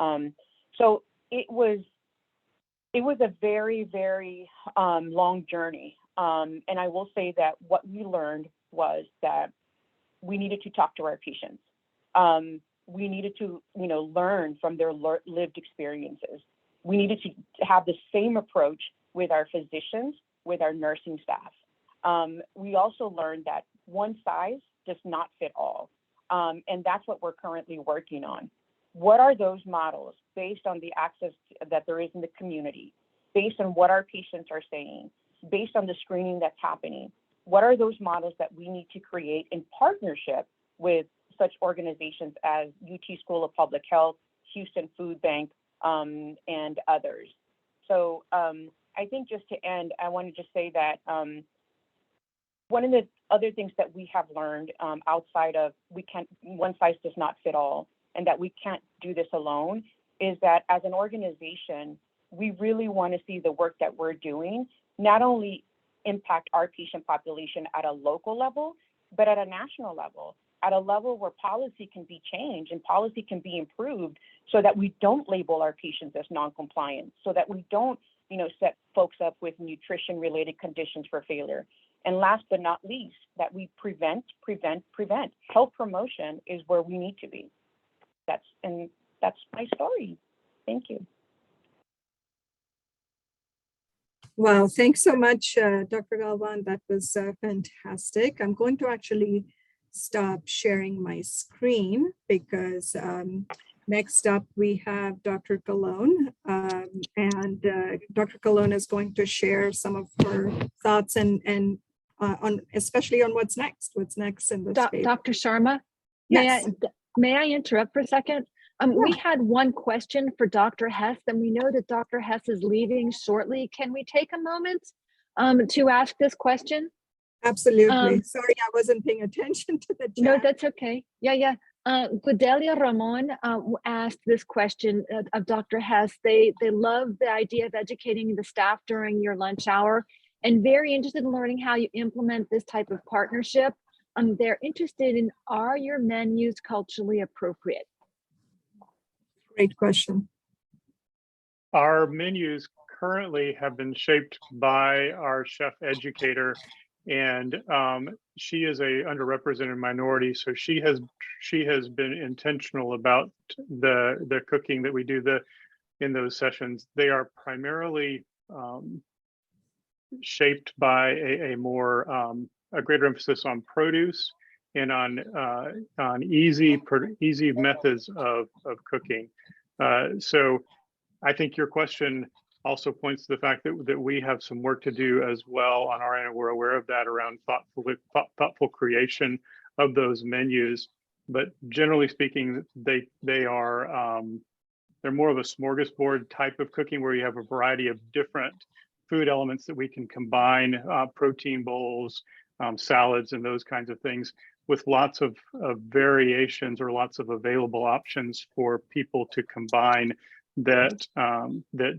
So it was a very, very long journey. And I will say that what we learned was that we needed to talk to our patients. We needed to, learn from their lived experiences. We needed to have the same approach with our physicians, with our nursing staff. We also learned that one size does not fit all. And that's what we're currently working on. What are those models based on the access that there is in the community, based on what our patients are saying, based on the screening that's happening? What are those models that we need to create in partnership with such organizations as UT School of Public Health, Houston Food Bank, and others? So I think just to end, I want to just say that one of the other things that we have learned outside of one size does not fit all, and that we can't do this alone, is that as an organization, we really want to see the work that we're doing not only impact our patient population at a local level, but at a national level, at a level where policy can be changed and policy can be improved so that we don't label our patients as non-compliant, so that we don't, set folks up with nutrition-related conditions for failure. And last but not least, that we prevent. Health promotion is where we need to be. That's my story. Thank you. Wow, thanks so much, Dr. Galvan. That was fantastic. I'm going to actually stop sharing my screen because next up we have Dr. Colon, and Dr. Colon is going to share some of her thoughts and on especially on what's next in this space. Dr. Sharma, Yes. may I interrupt for a second? We had one question for Dr. Hess, and we know that Dr. Hess is leaving shortly. Can we take a moment to ask this question? Absolutely. Sorry, I wasn't paying attention to the chat. No, that's okay. Yeah. Gudelia Ramon asked this question of Dr. Hess. They love the idea of educating the staff during your lunch hour and very interested in learning how you implement this type of partnership. They're interested in, are your menus culturally appropriate? Great question. Our menus currently have been shaped by our chef educator, and she is a underrepresented minority, so she has been intentional about the cooking that we do in those sessions. They are primarily shaped by a greater emphasis on produce and on easy methods of cooking. So I think your question also points to the fact that we have some work to do as well on our end. We're aware of that around thoughtful creation of those menus. But generally speaking, they're more of a smorgasbord type of cooking where you have a variety of different food elements that we can combine, protein bowls, salads, and those kinds of things, with lots of variations or lots of available options for people to combine that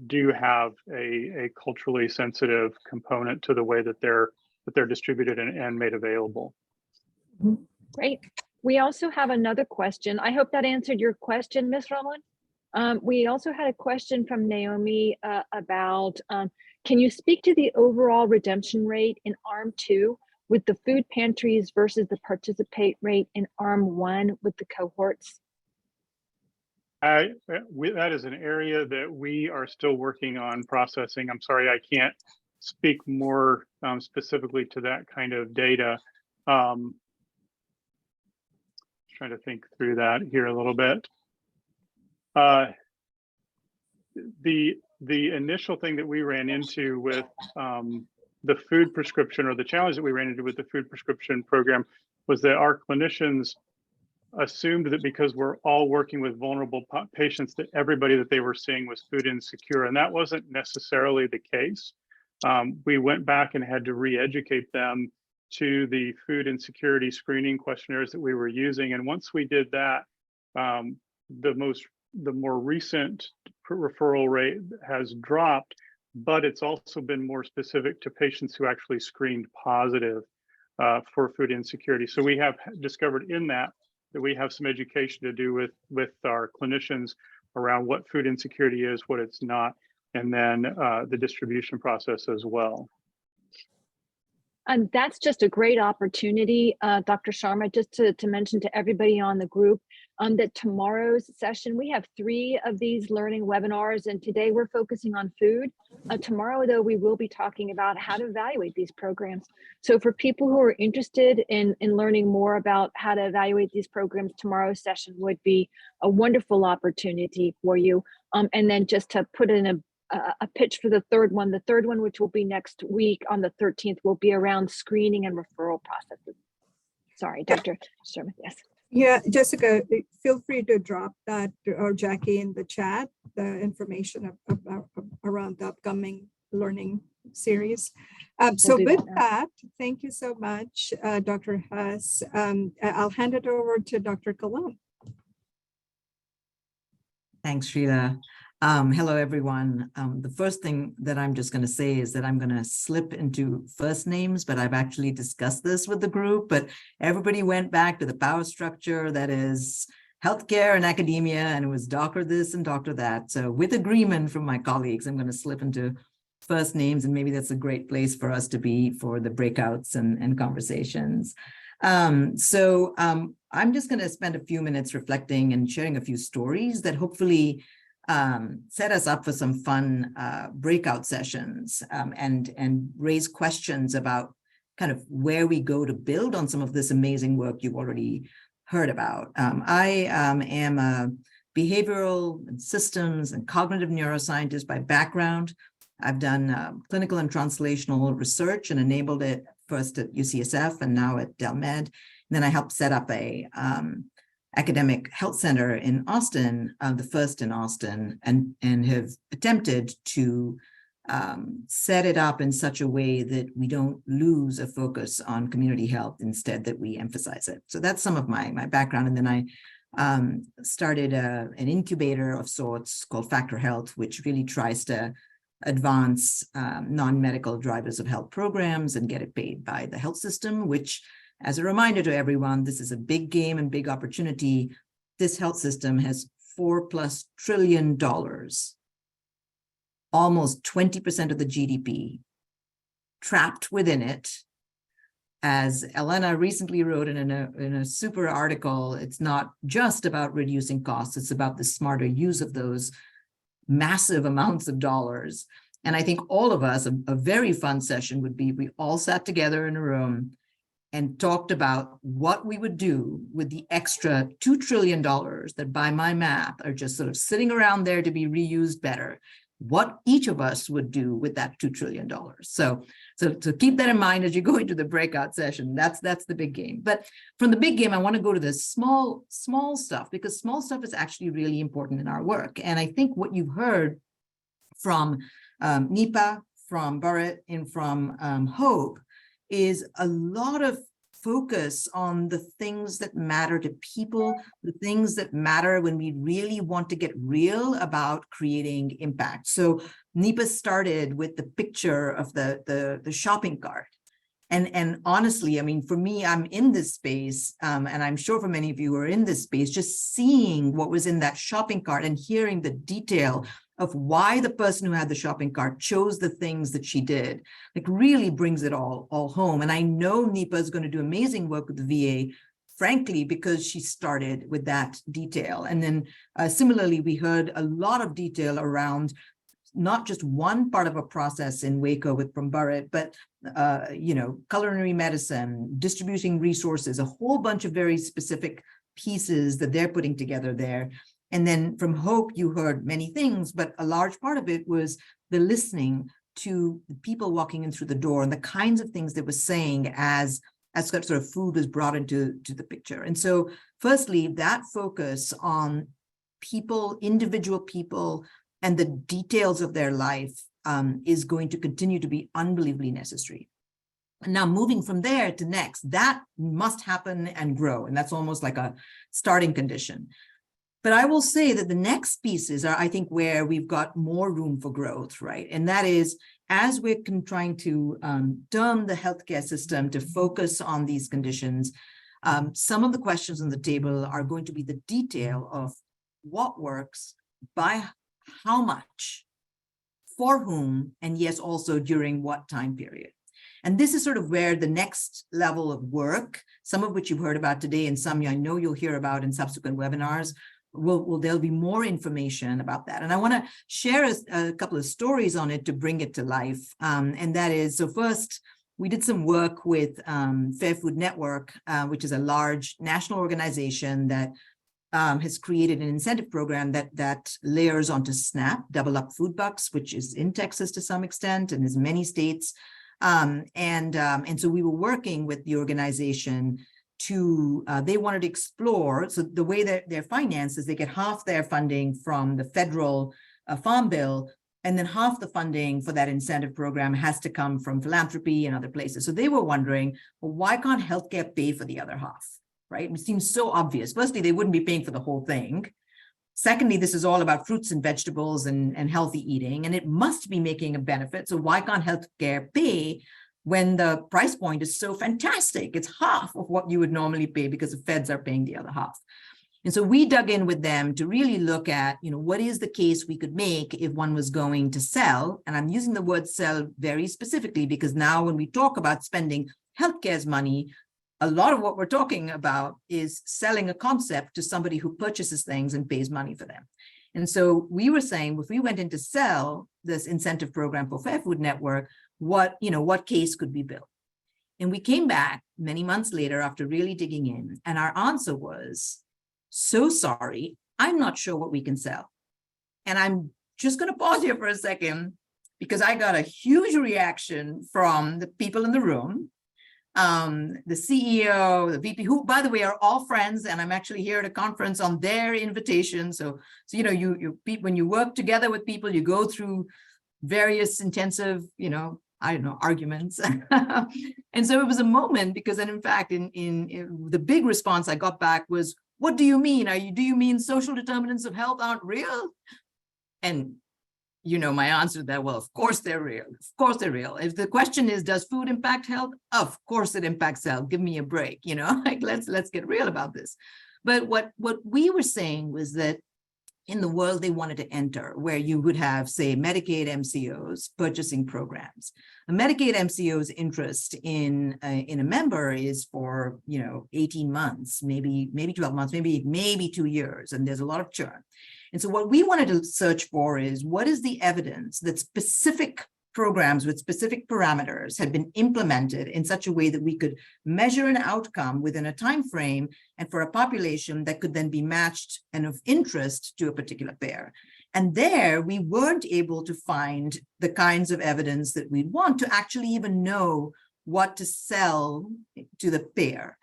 do have a culturally sensitive component to the way that they're distributed and made available. Great. We also have another question. I hope that answered your question, Ms. Ramon. We also had a question from Naomi about, can you speak to the overall redemption rate in ARM 2 with the food pantries versus the participate rate in ARM 1 with the cohorts? That is an area that we are still working on processing. I'm sorry, I can't speak more specifically to that kind of data. Trying to think through that here a little bit. The initial thing that we ran into with the food prescription, or the challenge that we ran into with the food prescription program, was that our clinicians assumed that because we're all working with vulnerable patients, that everybody that they were seeing was food insecure, and that wasn't necessarily the case. We went back and had to re-educate them to the food insecurity screening questionnaires that we were using, and once we did that, the more recent referral rate has dropped, but it's also been more specific to patients who actually screened positive for food insecurity. So we have discovered in that we have some education to do with our clinicians around what food insecurity is, what it's not, and then the distribution process as well. And that's just a great opportunity, Dr. Sharma, just to mention to everybody on the group that tomorrow's session, we have 3 of these learning webinars, and today we're focusing on food. Tomorrow, though, we will be talking about how to evaluate these programs. So for people who are interested in learning more about how to evaluate these programs, tomorrow's session would be a wonderful opportunity for you. And then just to put in a pitch for the third one, which will be next week on the 13th, will be around screening and referral processes. Sorry, Dr. Sherman, yes. Yeah, Jessica, feel free to drop that, or Jackie, in the chat, the information around the upcoming learning series. So with that, thank you so much, Dr. Hess. I'll hand it over to Dr. Kalam. Thanks, Sheila. Hello, everyone. The first thing that I'm just going to say is that I'm going to slip into first names, but I've actually discussed this with the group, but everybody went back to the power structure that is healthcare and academia, and it was doctor this and doctor that. So with agreement from my colleagues, I'm going to slip into first names, and maybe that's a great place for us to be for the breakouts and conversations. So I'm just going to spend a few minutes reflecting and sharing a few stories that hopefully set us up for some fun breakout sessions and raise questions about kind of where we go to build on some of this amazing work you've already heard about. I am a behavioral and systems and cognitive neuroscientist by background. I've done clinical and translational research and enabled it first at UCSF and now at Del Med. And then I helped set up a academic health center in Austin, the first in Austin, and have attempted to set it up in such a way that we don't lose a focus on community health, instead that we emphasize it. So that's some of my background. And then I started an incubator of sorts called Factor Health, which really tries to advance non-medical drivers of health programs and get it paid by the health system, which, as a reminder to everyone, this is a big game and big opportunity. This health system has $4+ trillion, almost 20% of the GDP, trapped within it. As Elena recently wrote in a super article, it's not just about reducing costs, it's about the smarter use of those massive amounts of dollars. And I think all of us, a very fun session would be, we all sat together in a room and talked about what we would do with the extra $2 trillion that, by my math, are just sort of sitting around there to be reused better. What each of us would do with that $2 trillion. So keep that in mind as you go into the breakout session. That's the big game. But from the big game, I want to go to the small stuff, because small stuff is actually really important in our work. And I think what you've heard from Nipa, from Bharat, and from Hope is a lot of focus on the things that matter to people, the things that matter when we really want to get real about creating impact. So Nipa started with the picture of the shopping cart. And honestly, I mean, for me, I'm in this space, and I'm sure for many of you who are in this space, just seeing what was in that shopping cart and hearing the detail of why the person who had the shopping cart chose the things that she did, like, really brings it all home. And I know Nipa is going to do amazing work with the VA, frankly, because she started with that detail. And then similarly, we heard a lot of detail around not just one part of a process in Waco from Bharat, but culinary medicine, distributing resources, a whole bunch of very specific pieces that they're putting together there. And then from Hope, you heard many things, but a large part of it was the listening to the people walking in through the door and the kinds of things they were saying as sort of food was brought into the picture. And so firstly, that focus on people, individual people, and the details of their life is going to continue to be unbelievably necessary. And now moving from there to next, that must happen and grow. And that's almost like a starting condition. But I will say that the next pieces are, I think, where we've got more room for growth, right? And that is, as we're trying to turn the healthcare system to focus on these conditions, some of the questions on the table are going to be the detail of what works, by how much, for whom, and yes, also during what time period. And this is sort of where the next level of work, some of which you've heard about today, and some I know you'll hear about in subsequent webinars, there'll be more information about that. And I want to share a couple of stories on it to bring it to life. And that is, so first, we did some work with Fair Food Network, which is a large national organization that has created an incentive program that layers onto SNAP, Double Up Food Bucks, which is in Texas to some extent and is many states. And so we were working with the organization to, they wanted to explore, so the way that they're financed is they get half their funding from the federal farm bill, and then half the funding for that incentive program has to come from philanthropy and other places. So they were wondering, well, why can't healthcare pay for the other half, right? It seems so obvious. Firstly, they wouldn't be paying for the whole thing. Secondly, this is all about fruits and vegetables and healthy eating, and it must be making a benefit. So why can't healthcare pay when the price point is so fantastic? It's half of what you would normally pay because the feds are paying the other half. And so we dug in with them to really look at, what is the case we could make if one was going to sell? And I'm using the word sell very specifically because now when we talk about spending healthcare's money, a lot of what we're talking about is selling a concept to somebody who purchases things and pays money for them. And so we were saying, if we went in to sell this incentive program for Fair Food Network, what case could we build? And we came back many months later after really digging in, and our answer was, so sorry, I'm not sure what we can sell. And I'm just going to pause here for a second because I got a huge reaction from the people in the room. The CEO, the VP, who, by the way, are all friends, and I'm actually here at a conference on their invitation. So when you work together with people, you go through various intensive, arguments. And so it was a moment because then, in fact, in the big response I got back was, "What do you mean? Do you mean social determinants of health aren't real?" And my answer to that, well, of course they're real. Of course they're real. If the question is, does food impact health? Of course it impacts health. Give me a break, like let's get real about this. But what we were saying was that in the world they wanted to enter, where you would have, say, Medicaid MCOs purchasing programs. A Medicaid MCO's interest in a member is for 18 months, maybe 12 months, maybe 2 years, and there's a lot of churn. And so what we wanted to search for is, what is the evidence that specific programs with specific parameters had been implemented in such a way that we could measure an outcome within a time frame and for a population that could then be matched and of interest to a particular payer. And there we weren't able to find the kinds of evidence that we'd want to actually even know what to sell to the payer.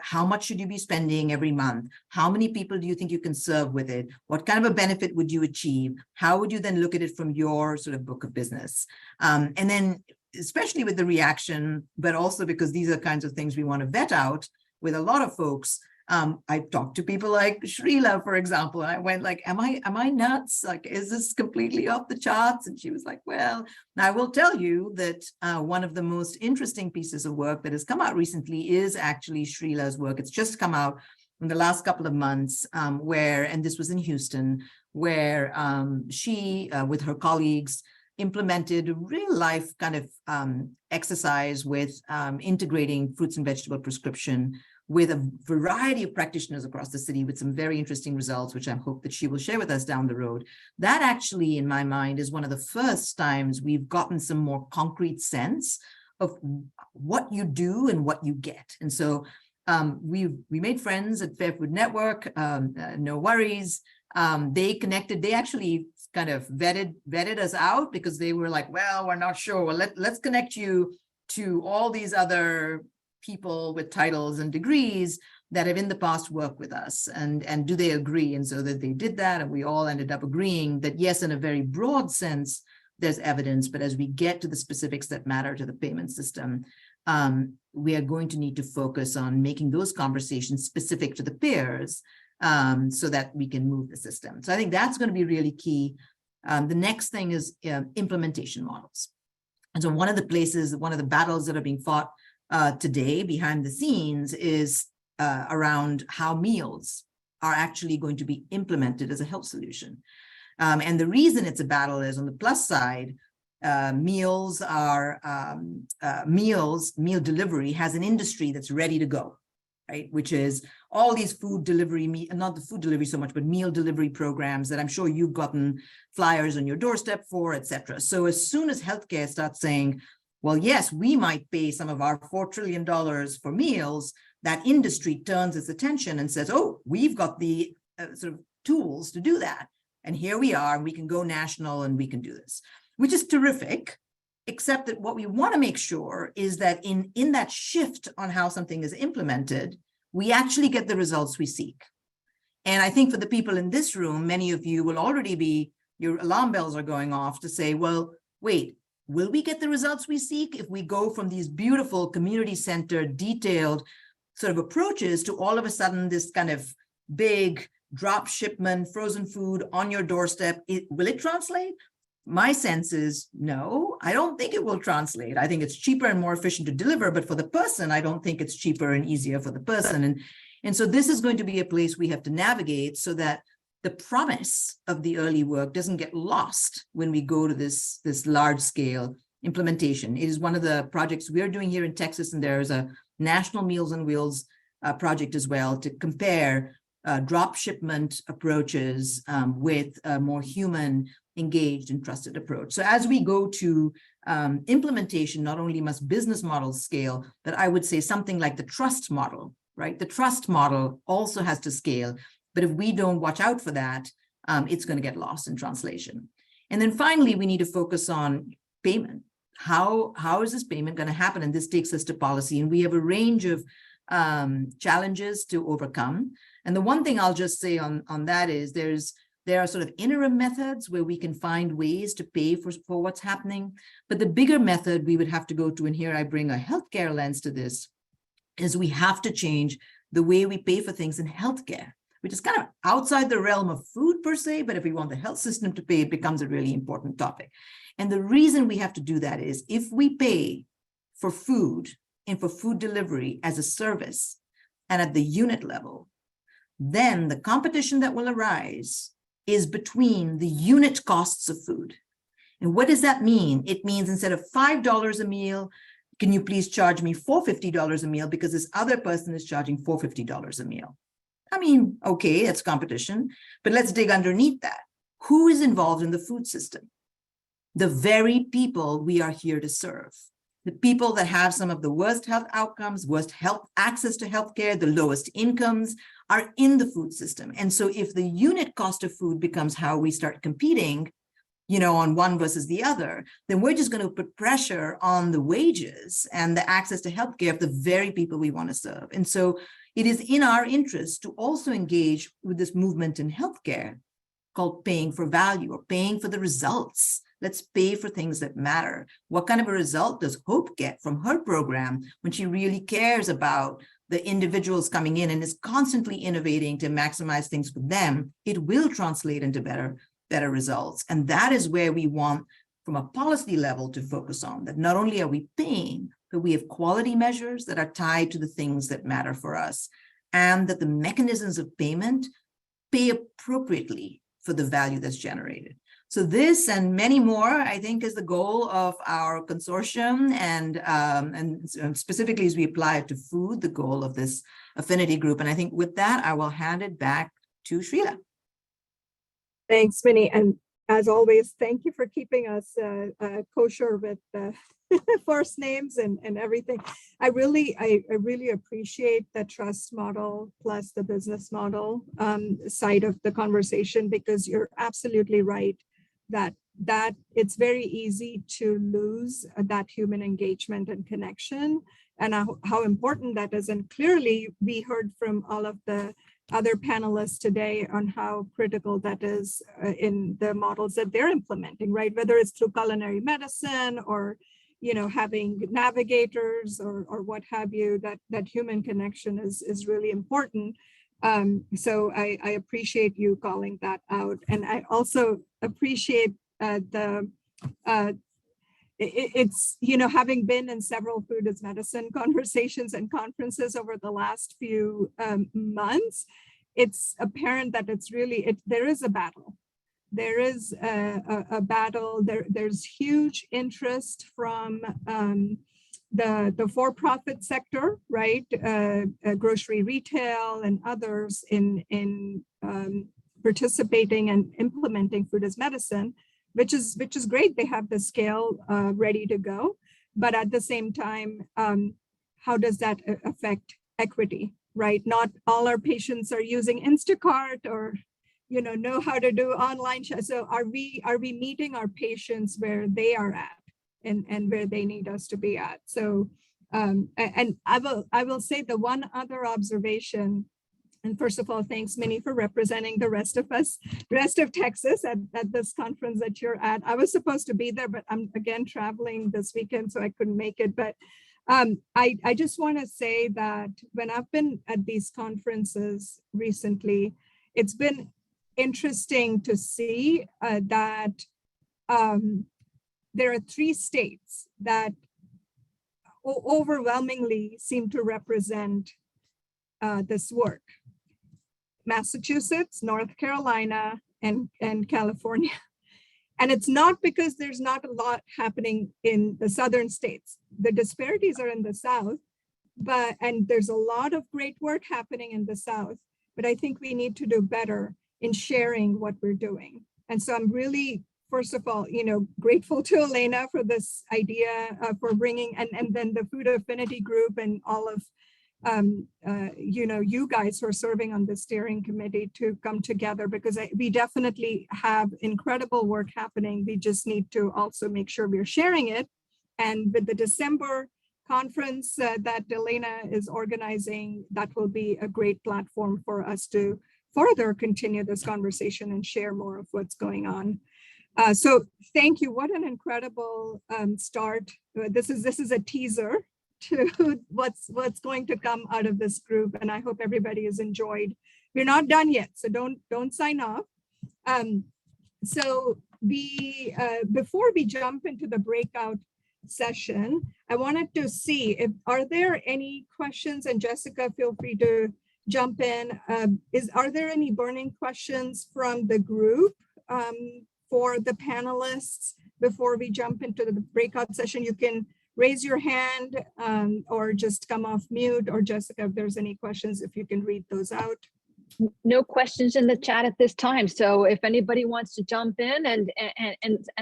How much should you be spending every month? How many people do you think you can serve with it? What kind of a benefit would you achieve? How would you then look at it from your sort of book of business? And then, especially with the reaction, but also because these are kinds of things we want to vet out with a lot of folks. I talked to people like Shrila, for example, and I went like, am I nuts? Like, is this completely off the charts? And she was like, well, now I will tell you that one of the most interesting pieces of work that has come out recently is actually Shrila's work. It's just come out in the last couple of months and this was in Houston, where she, with her colleagues, implemented a real life kind of exercise with integrating fruits and vegetable prescription with a variety of practitioners across the city with some very interesting results, which I hope that she will share with us down the road. That actually, in my mind, is one of the first times we've gotten some more concrete sense of what you do and what you get. And so we made friends at Fair Food Network, no worries. They connected, they actually kind of vetted us out because they were like, well, we're not sure. Well, let's connect you to all these other people with titles and degrees that have in the past worked with us, and do they agree? And so that they did that, and we all ended up agreeing that yes, in a very broad sense, there's evidence, but as we get to the specifics that matter to the payment system, we are going to need to focus on making those conversations specific to the payers so that we can move the system. So I think that's going to be really key. The next thing is implementation models. And so one of the battles that are being fought today behind the scenes is around how meals are actually going to be implemented as a health solution. And the reason it's a battle is, on the plus side, meal delivery has an industry that's ready to go, right? Which is all these food delivery, not the food delivery so much, but meal delivery programs that I'm sure you've gotten flyers on your doorstep for, et cetera. So as soon as healthcare starts saying, well, yes, we might pay some of our $4 trillion for meals, that industry turns its attention and says, oh, we've got the sort of tools to do that. And here we are, and we can go national and we can do this, which is terrific, except that what we want to make sure is that in that shift on how something is implemented, we actually get the results we seek. And I think for the people in this room, many of you will already be, your alarm bells are going off to say, well, wait, will we get the results we seek if we go from these beautiful community-centered, detailed sort of approaches to all of a sudden this kind of big drop shipment, frozen food on your doorstep? Will it translate? My sense is no, I don't think it will translate. I think it's cheaper and more efficient to deliver, but for the person, I don't think it's cheaper and easier for the person. And so this is going to be a place we have to navigate so that the promise of the early work doesn't get lost when we go to this large scale implementation. It is one of the projects we're doing here in Texas, and there is a National Meals on Wheels project as well to compare drop shipment approaches with a more human, engaged, and trusted approach. So as we go to implementation, not only must business models scale, but I would say something like the trust model, right? The trust model also has to scale. But if we don't watch out for that, it's going to get lost in translation. And then finally, we need to focus on payment. How is this payment going to happen? And this takes us to policy. And we have a range of challenges to overcome. And the one thing I'll just say on that is there are sort of interim methods where we can find ways to pay for what's happening. But the bigger method we would have to go to, and here I bring a healthcare lens to this, is we have to change the way we pay for things in healthcare, which is kind of outside the realm of food per se, but if we want the health system to pay, it becomes a really important topic. And the reason we have to do that is if we pay for food and for food delivery as a service and at the unit level, then the competition that will arise is between the unit costs of food. And what does that mean? It means instead of $5 a meal, can you please charge me $4.50 a meal because this other person is charging $4.50 a meal? I mean, okay, that's competition, but let's dig underneath that. Who is involved in the food system? The very people we are here to serve. The people that have some of the worst health outcomes, worst health access to healthcare, the lowest incomes are in the food system. And so if the unit cost of food becomes how we start competing, on one versus the other, then we're just going to put pressure on the wages and the access to healthcare of the very people we want to serve. And so it is in our interest to also engage with this movement in healthcare called paying for value or paying for the results. Let's pay for things that matter. What kind of a result does Hope get from her program when she really cares about the individuals coming in and is constantly innovating to maximize things for them? It will translate into better results. And that is where we want, from a policy level, to focus on, that not only are we paying, but we have quality measures that are tied to the things that matter for us, and that the mechanisms of payment pay appropriately for the value that's generated. So this and many more, I think, is the goal of our consortium, and specifically as we apply it to food, the goal of this affinity group. And I think with that, I will hand it back to Srila. Thanks, Minnie. And as always, thank you for keeping us kosher with first names and everything. I really appreciate the trust model plus the business model side of the conversation, because you're absolutely right that it's very easy to lose that human engagement and connection, and how important that is. And clearly we heard from all of the other panelists today on how critical that is in the models that they're implementing, right? Whether it's through culinary medicine or, having navigators or what have you, that human connection is really important. So I appreciate you calling that out. And I also appreciate it's, having been in several food as medicine conversations and conferences over the last few months, it's apparent that there is a battle. There is a battle. There's huge interest from the for-profit sector, right? Grocery retail and others in participating and implementing food as medicine, which is great. They have the scale ready to go. But at the same time, how does that affect equity, right? Not all our patients are using Instacart or know how to do online. So are we meeting our patients where they are at and where they need us to be at? So and I will say the one other observation. And first of all, thanks, Minnie, for representing the rest of Texas at this conference that you're at. I was supposed to be there, but I'm again traveling this weekend, so I couldn't make it. But I just want to say that when I've been at these conferences recently, it's been interesting to see that there are 3 states that overwhelmingly seem to represent this work. Massachusetts, North Carolina, and California. And it's not because there's not a lot happening in the southern states. The disparities are in the South, and there's a lot of great work happening in the South, but I think we need to do better in sharing what we're doing. And so I'm really, first of all, grateful to Elena for this idea, for bringing, and then the Food Affinity Group and all of you guys who are serving on the steering committee to come together, because we definitely have incredible work happening. We just need to also make sure we're sharing it. And with the December conference that Elena is organizing, that will be a great platform for us to further continue this conversation and share more of what's going on. So thank you. What an incredible start. This is a teaser to what's going to come out of this group, and I hope everybody has enjoyed. We're not done yet, so don't sign off. So before we jump into the breakout session, I wanted to see if are there any questions, and Jessica, feel free to jump in. Are there any burning questions from the group for the panelists before we jump into the breakout session? You can raise your hand or just come off mute, or Jessica, if there's any questions, if you can read those out. No questions in the chat at this time. So if anybody wants to jump in and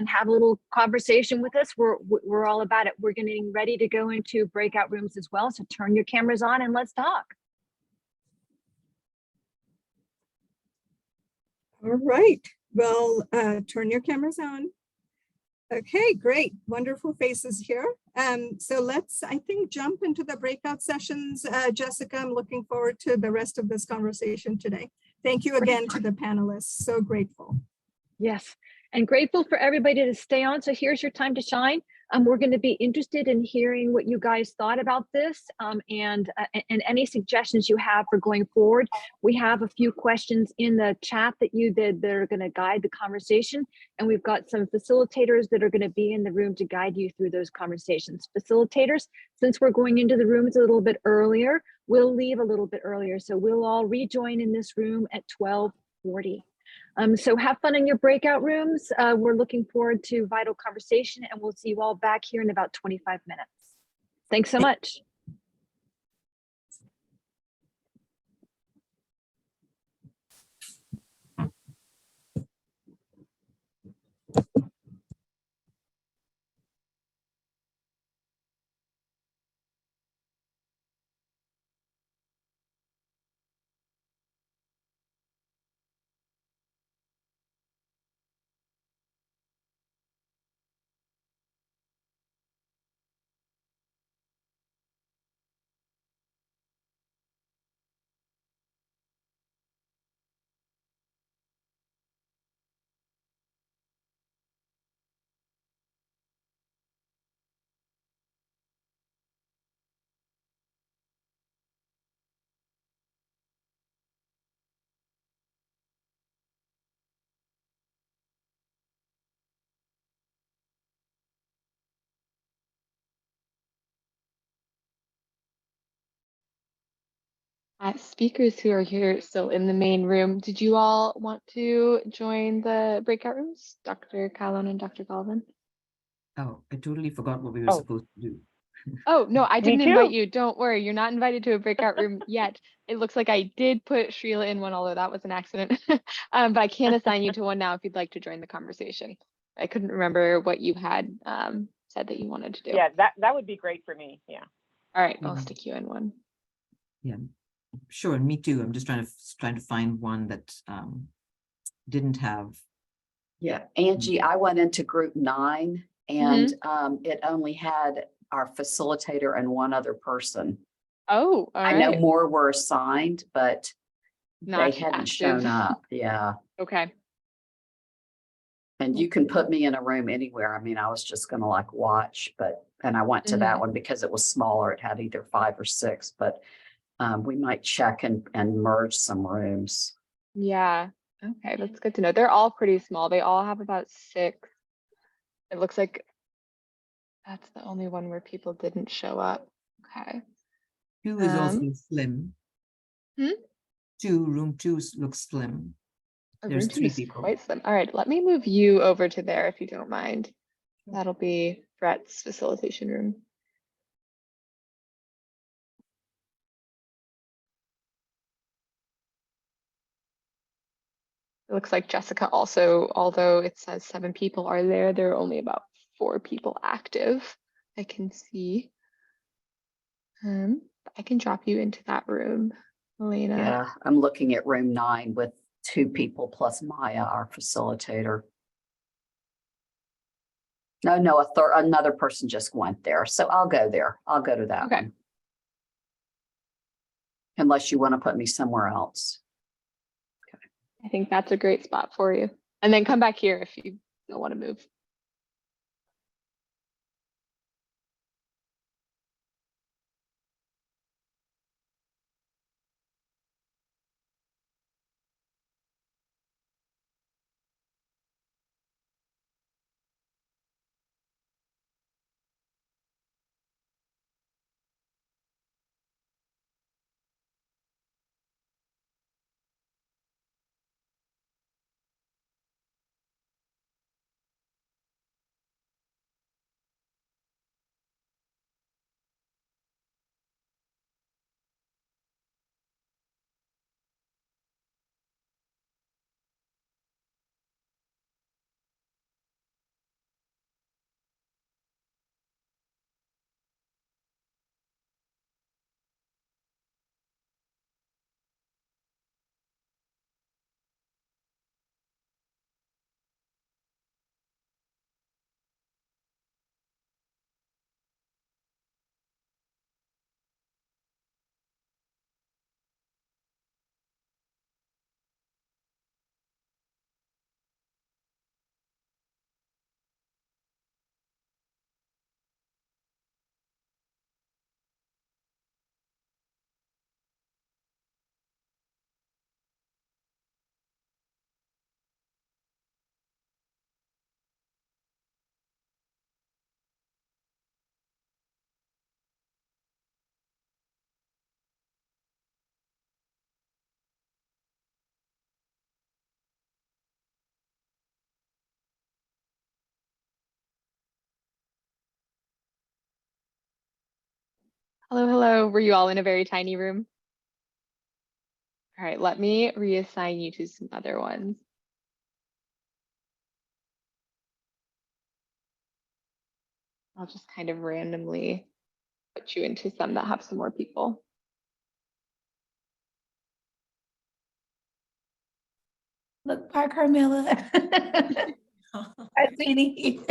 have a little conversation with us, we're all about it. We're getting ready to go into breakout rooms as well. So turn your cameras on and let's talk. All right. Well, turn your cameras on. Okay, great. Wonderful faces here. So let's, I think, jump into the breakout sessions. Jessica, I'm looking forward to the rest of this conversation today. Thank you again to the panelists. So grateful. Yes, and grateful for everybody to stay on. So here's your time to shine. We're going to be interested in hearing what you guys thought about this and any suggestions you have for going forward. We have a few questions in the chat that are going to guide the conversation, and we've got some facilitators that are going to be in the room to guide you through those conversations. Facilitators, since we're going into the rooms a little bit earlier, we'll leave a little bit earlier, so we'll all rejoin in this room at 12:40. So have fun in your breakout rooms. We're looking forward to vital conversation, and we'll see you all back here in about 25 minutes. Thanks so much. Speakers who are here still in the main room, did you all want to join the breakout rooms? Dr. Callan and Dr. Galvin? Oh, I totally forgot what we were supposed to do. Oh, no, I Me didn't invite too. you. Don't worry. You're not invited to a breakout room yet. It looks like I did put Srila in one, although that was an accident. But I can assign you to one now if you'd like to join the conversation. I couldn't remember what you had said that you wanted to do. Yeah, that would be great for me. Yeah. All right, I'll Yeah. stick you in one. Yeah, sure. Me too. I'm just trying to find one that didn't have. Yeah, Angie, I went into group 9 and it only had our facilitator and one other person. Oh, all I know right. more were assigned, but Not they hadn't active. shown up. Yeah. Okay. And you can put me in a room anywhere. I mean, I was just going to like watch, and I went to that one because it was smaller. It had either 5 or 6, but we might check and merge some rooms. Yeah. Okay, that's good to know. They're all pretty small. They all have about 6. It looks like that's the only one where people didn't show up. Okay. 2 is also slim. Room two looks slim. There's Room two 3 is people. quite slim. All right, let me move you over to there if you don't mind. That'll be Brett's facilitation room. It looks like Jessica also, although it says 7 people are there, there are only about 4 people active. I can see. I can drop you into that room, Elena. Yeah, I'm looking at room 9 with 2 people plus Maya, our facilitator. No, another person just went there. So I'll go there. I'll go to that Okay. one. Unless you want to put me somewhere else. I think that's a great spot for you. And then come back here if you don't want to move. Hello, hello. Were you all in a very tiny room? All right, let me reassign you to some other ones. I'll just kind of randomly put you into some that have some more people. Look, Park Carmilla. Hi, Sweetie.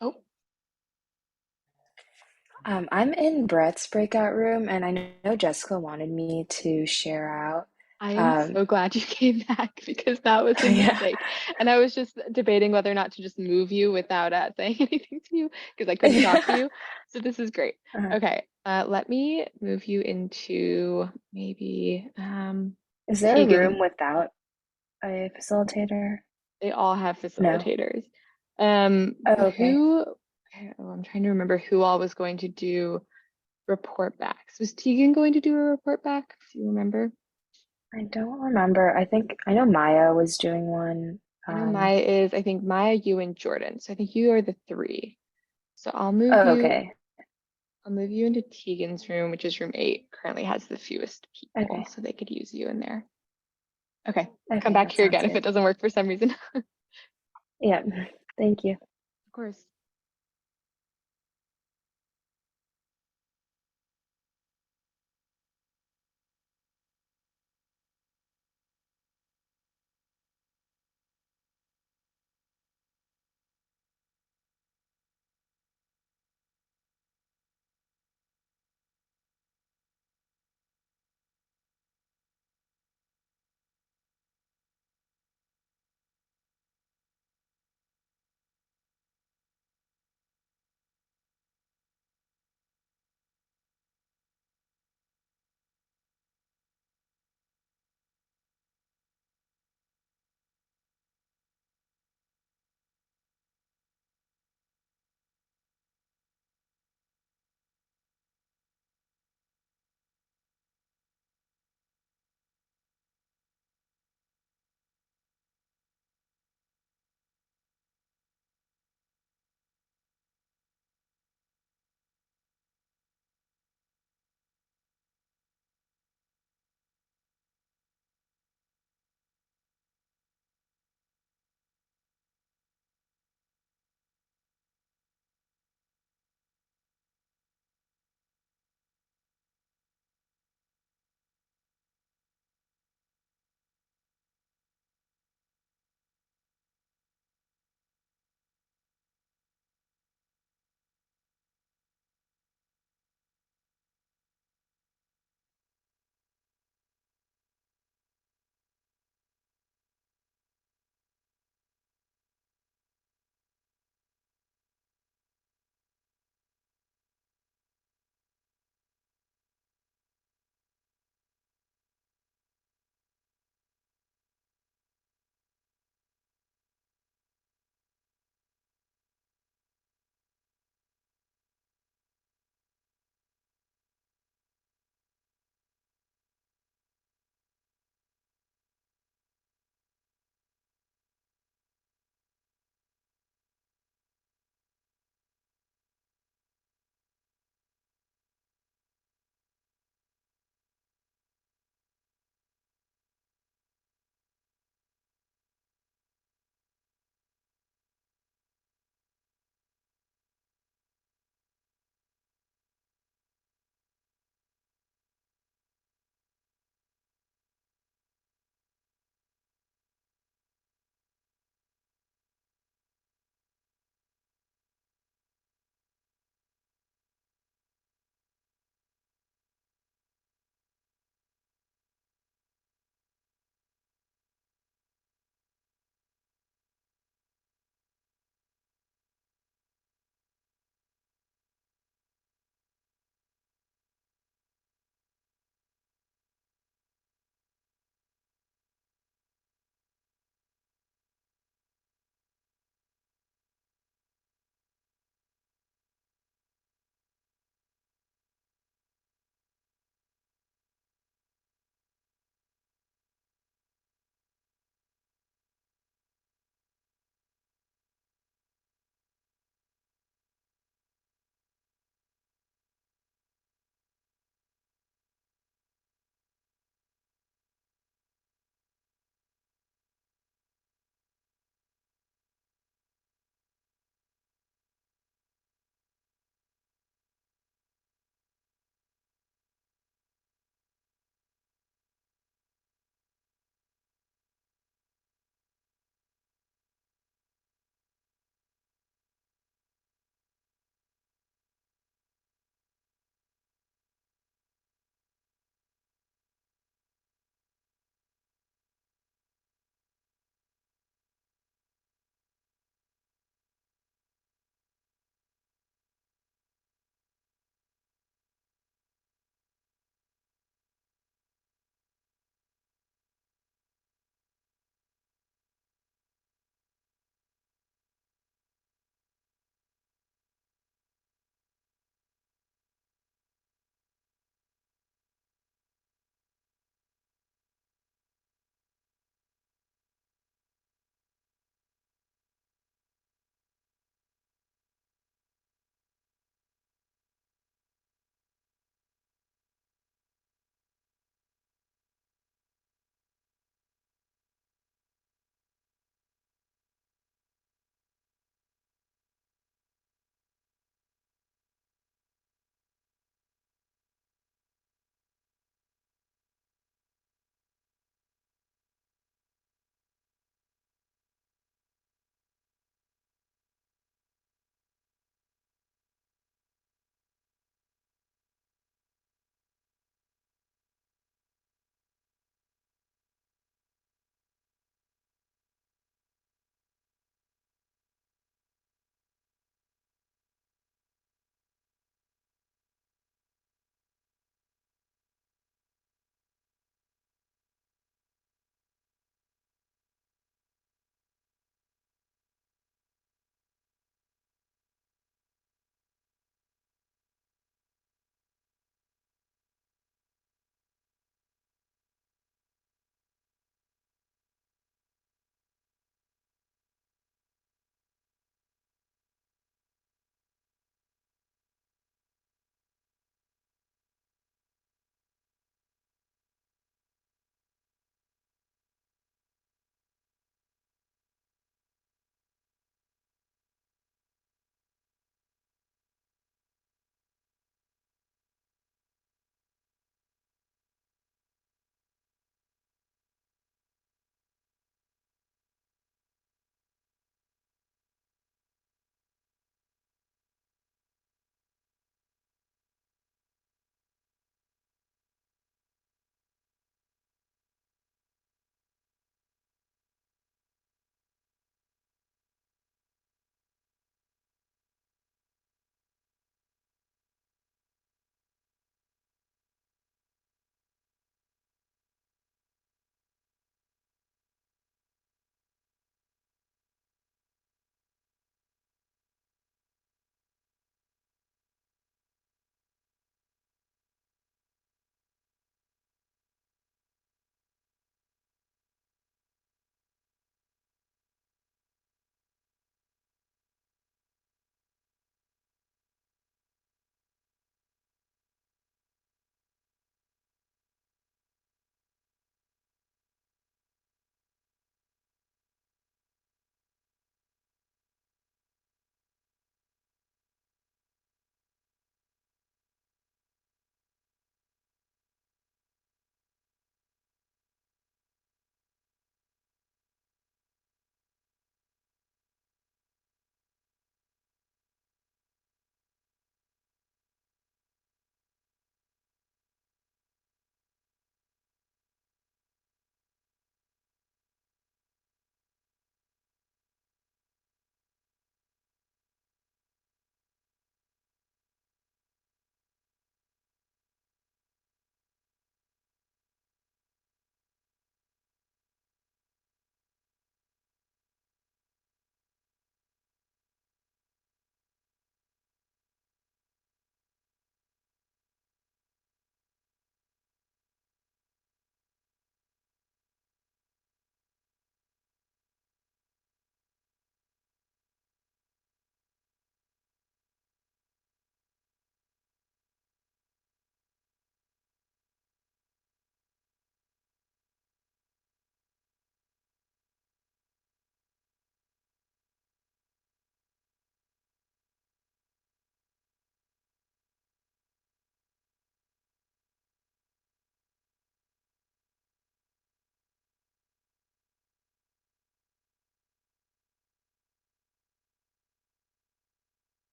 Oh, I'm in Brett's breakout room, and I know Jessica wanted me to share out. I am so glad you came back because that was a Yeah. mistake. And I was just debating whether or not to just move you without saying anything to you because I couldn't talk to Yeah. you. So this is great. Uh-huh. Okay, let me move you into maybe Is there a Tegan. room without a facilitator? They all have No. facilitators. Oh, okay. I'm trying to remember who all was going to do report backs. Was Tegan going to do a report back? Do you remember? I don't remember. I know Maya was doing one. I know Maya is, I think Maya, you and Jordan. So I think you are the three. So Oh, okay. I'll move you into Tegan's room, which is room 8, currently has the fewest people, Okay. so they could use you in there. Okay, Okay, come back that here sounds again if good. it doesn't work for some reason. Of Yeah, thank you. course.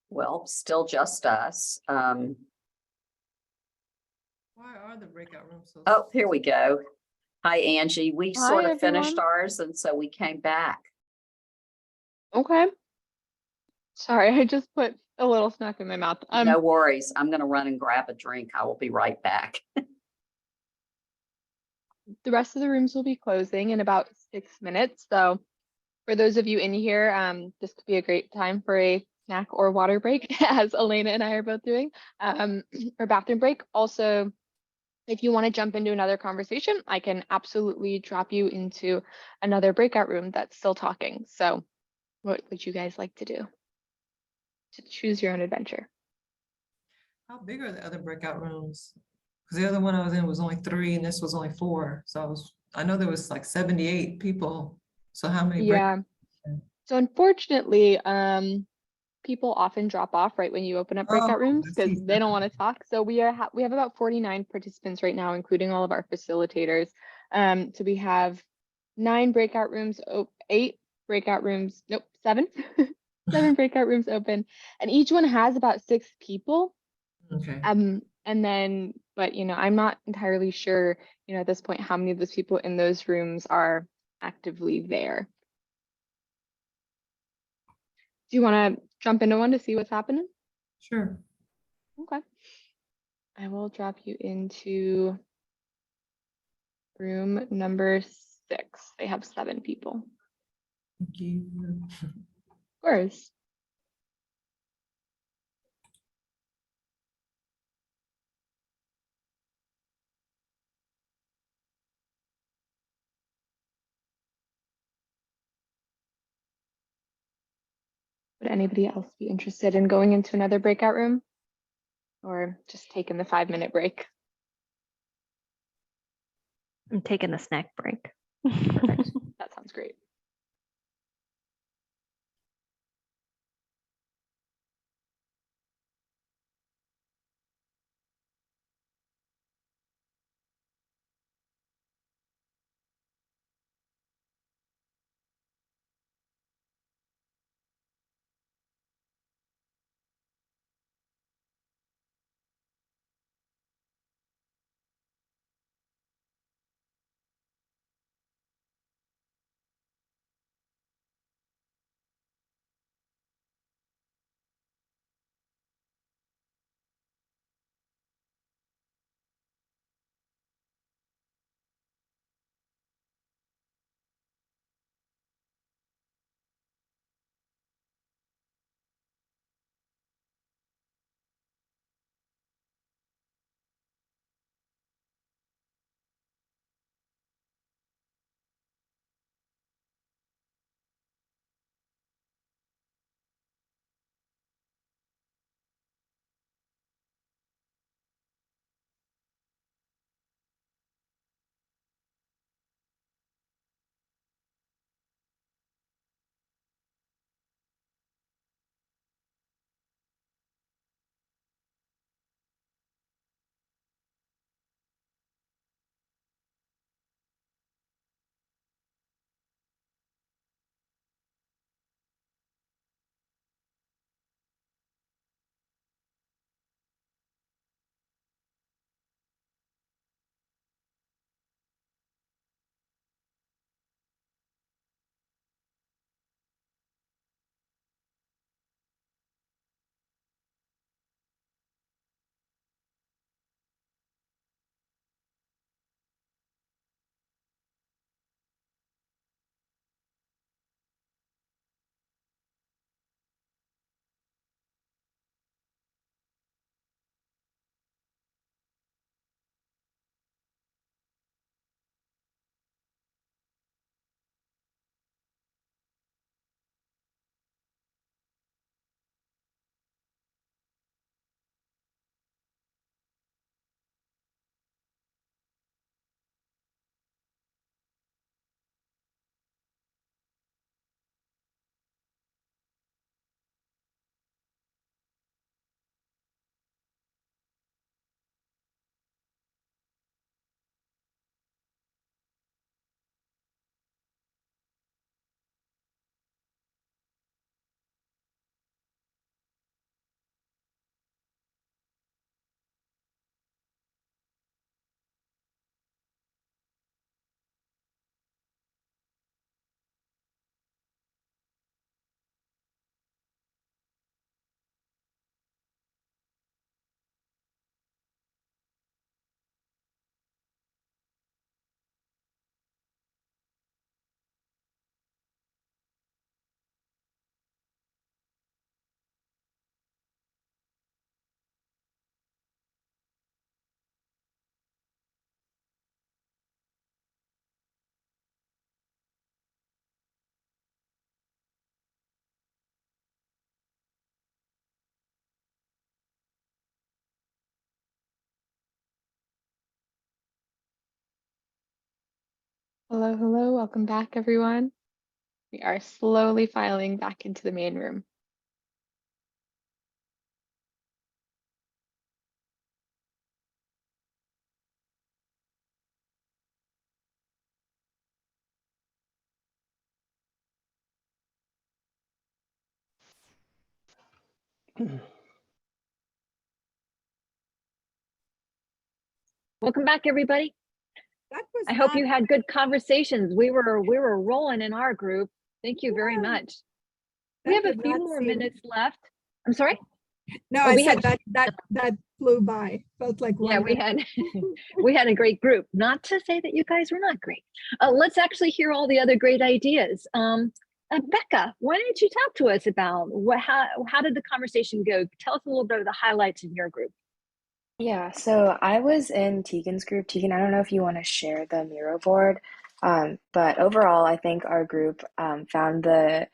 Well, still just us. Why are the breakout rooms so? Oh, here we go. Hi, Angie. We Hi, sort of finished everyone. ours, and so we came back. Okay. Sorry, I just put a little snack in my mouth. No worries. I'm going to run and grab a drink. I will be right back. The rest of the rooms will be closing in about 6 minutes. So for those of you in here, this could be a great time for a snack or water break, as Elena and I are both doing, or bathroom break. Also, if you want to jump into another conversation, I can absolutely drop you into another breakout room that's still talking. So what would you guys like to do? To choose your own adventure. How big are the other breakout rooms? Because the other one I was in was only 3 and this was only 4. So I know there was like 78 people. So how many? Yeah. So unfortunately, people often drop off right when you open up breakout rooms because they don't want to talk. So we have about 49 participants right now, including all of our facilitators. So we have 9 breakout rooms, 8 breakout rooms, nope, 7, 7 breakout rooms open, and each one has about 6 people. Okay. And then, but I'm not entirely sure, at this point, how many of those people in those rooms are actively there. Do you want to jump into one to see what's happening? Sure. Okay. I will drop you into room number 6. They have 7 people. Thank you. Of course. Would anybody else be interested in going into another breakout room? Or just taking the 5-minute break? I'm taking a snack break. Perfect. That sounds great. Hello, hello, welcome back, everyone. We are slowly filing back into the main room. Welcome back, everybody. That was I hope not you had good conversations. We were rolling in our group. Thank you very Yeah, much. We that have a did few not more seem- minutes left. I'm sorry? No, Oh, I we said had- that flew by. Felt like Yeah, one we minute. had we had a great group. Not to say that you guys were not great. Let's actually hear all the other great ideas. Becca, why don't you talk to us about how did the conversation go? Tell us a little bit of the highlights in your group. Yeah, so I was in Tegan's group. Tegan, I don't know if you want to share the Miro board, but overall, I think our group found the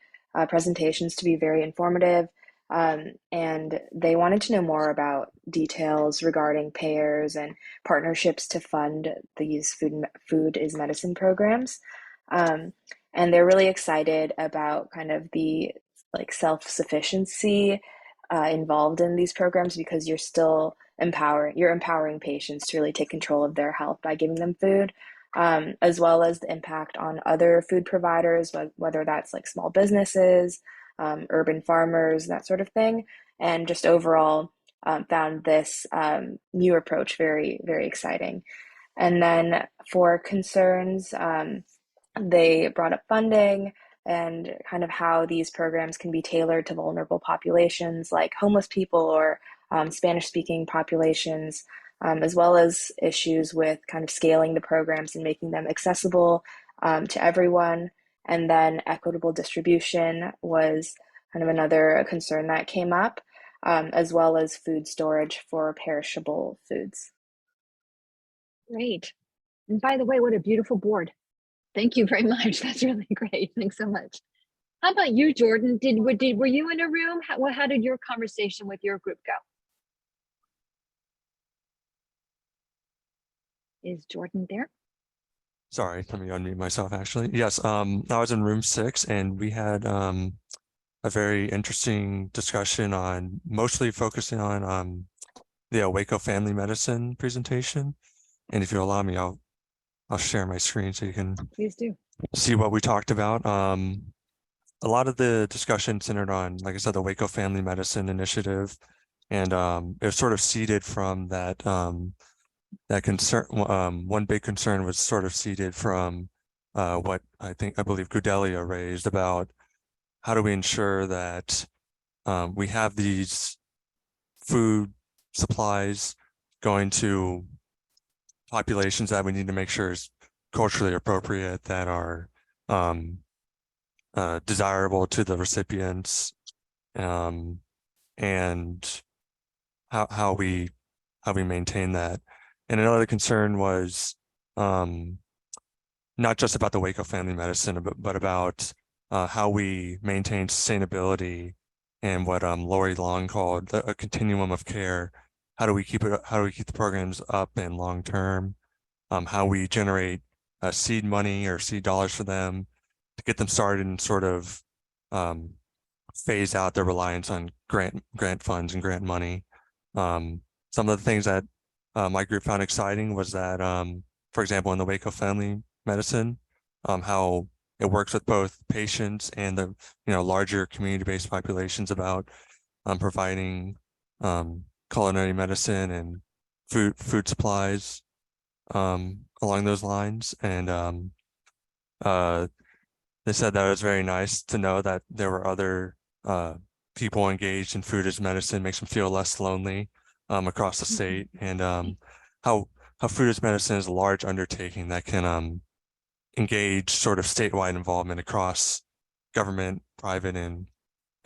presentations to be very informative, and they wanted to know more about details regarding payers and partnerships to fund these food is medicine programs. Um, and they're really excited about kind of the like self-sufficiency involved in these programs because you're empowering patients to really take control of their health by giving them food, as well as the impact on other food providers, whether that's like small businesses, urban farmers, that sort of thing. And just overall, found this new approach very, very exciting. And then for concerns, they brought up funding and kind of how these programs can be tailored to vulnerable populations like homeless people or Spanish speaking populations, as well as issues with kind of scaling the programs and making them accessible to everyone. And then equitable distribution was kind of another concern that came up, as well as food storage for perishable foods. Great. And by the way, what a beautiful board. Thank you very much. That's really great. Thanks so much. How about you, Jordan? Were you in a room? How did your conversation with your group go? Is Jordan there? Sorry, let me unmute myself actually. Yes, I was in room 6 and we had a very interesting discussion on mostly focusing on the Waco family medicine presentation. And if you allow me, I'll share my screen so you can Please do. see what we talked about. A lot of the discussion centered on, like I said, the Waco Family Medicine Initiative, and it was sort of seeded from that that concern. One big concern was sort of seeded from what I believe Gudelia raised about how do we ensure that we have these food supplies going to populations that we need to make sure is culturally appropriate, that are desirable to the recipients, and how we maintain that. And another concern was not just about the Waco family medicine, but about how we maintain sustainability and what Lori Long called a continuum of care. How do we keep the programs up and long term? How we generate seed money or seed dollars for them to get them started and sort of phase out their reliance on grant funds and grant money. Some of the things that my group found exciting was that, for example, in the Waco family medicine, how it works with both patients and the larger community-based populations about providing culinary medicine and food supplies along those lines. And they said that it was very nice to know that there were other people engaged in food as medicine, makes them feel less lonely across the state, and how food as medicine is a large undertaking that can engage sort of statewide involvement across government, private, and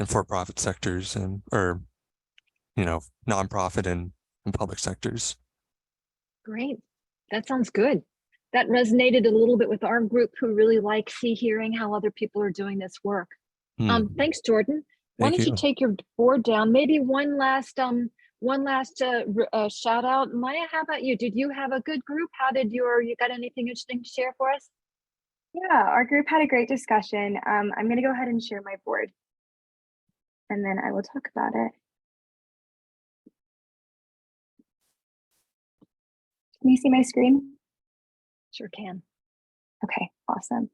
for-profit sectors, or nonprofit and public sectors. Great. That sounds good. That resonated a little bit with our group, who really like hearing how other people are doing this work. Thanks, Jordan. Why don't you take your board down? Maybe one last shout out. Maya, how about you? Did you have a good group? You got anything interesting to share for us? Yeah, our group had a great discussion. I'm going to go ahead and share my board, and then I will talk about it. Can you see my screen? Sure can. Okay, awesome.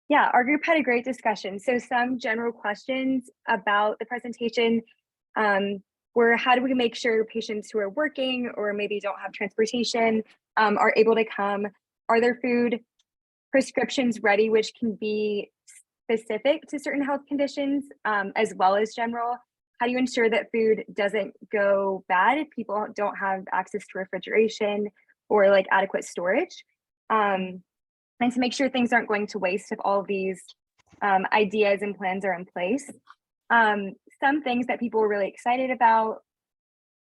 Yeah, our group had a great discussion. So some general questions about the presentation were, how do we make sure patients who are working or maybe don't have transportation are able to come? Are there food prescriptions ready, which can be specific to certain health conditions as well as general? How do you ensure that food doesn't go bad if people don't have access to refrigeration or like adequate storage? And to make sure things aren't going to waste if all of these ideas and plans are in place. Some things that people were really excited about,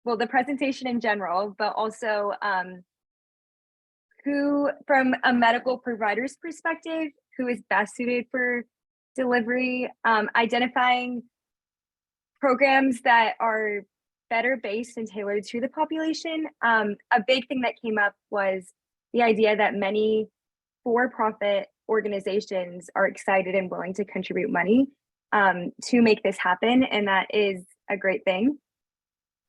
well, the presentation in general, but also who, from a medical provider's perspective, who is best suited for delivery, identifying programs that are better based and tailored to the population. A big thing that came up was the idea that many for-profit organizations are excited and willing to contribute money to make this happen, and that is a great thing.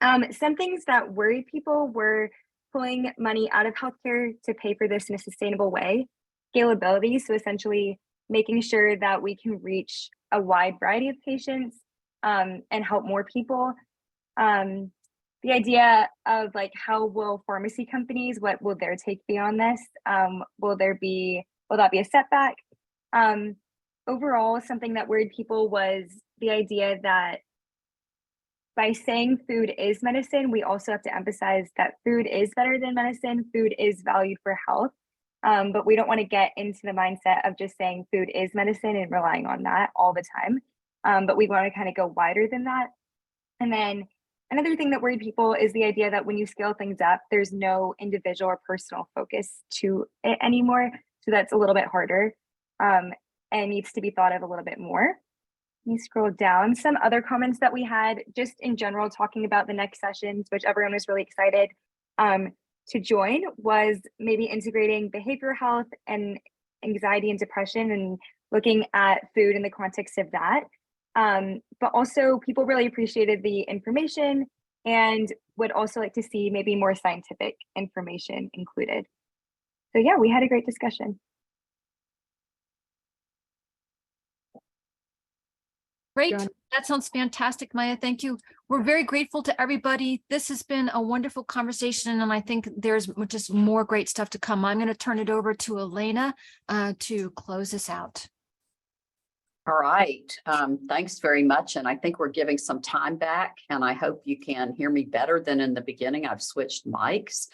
Some things that worried people were pulling money out of healthcare to pay for this in a sustainable way, scalability, so essentially making sure that we can reach a wide variety of patients and help more people. The idea of like, how will pharmacy companies, what will their take be on this? Will that be a setback? Overall, something that worried people was the idea that by saying food is medicine, we also have to emphasize that food is better than medicine. Food is valued for health, but we don't want to get into the mindset of just saying food is medicine and relying on that all the time. But we want to kind of go wider than that. And then another thing that worried people is the idea that when you scale things up, there's no individual or personal focus to it anymore. So that's a little bit harder and needs to be thought of a little bit more. Let me scroll down. Some other comments that we had just in general talking about the next sessions, which everyone was really excited to join, was maybe integrating behavioral health and anxiety and depression and looking at food in the context of that. But also people really appreciated the information and would also like to see maybe more scientific information included. So yeah, we had a great discussion. Great. John. That sounds fantastic, Maya. Thank you. We're very grateful to everybody. This has been a wonderful conversation, and I think there's just more great stuff to come. I'm going to turn it over to Elena to close us out. All right. Thanks very much. And I think we're giving some time back, and I hope you can hear me better than in the beginning. I've switched mics.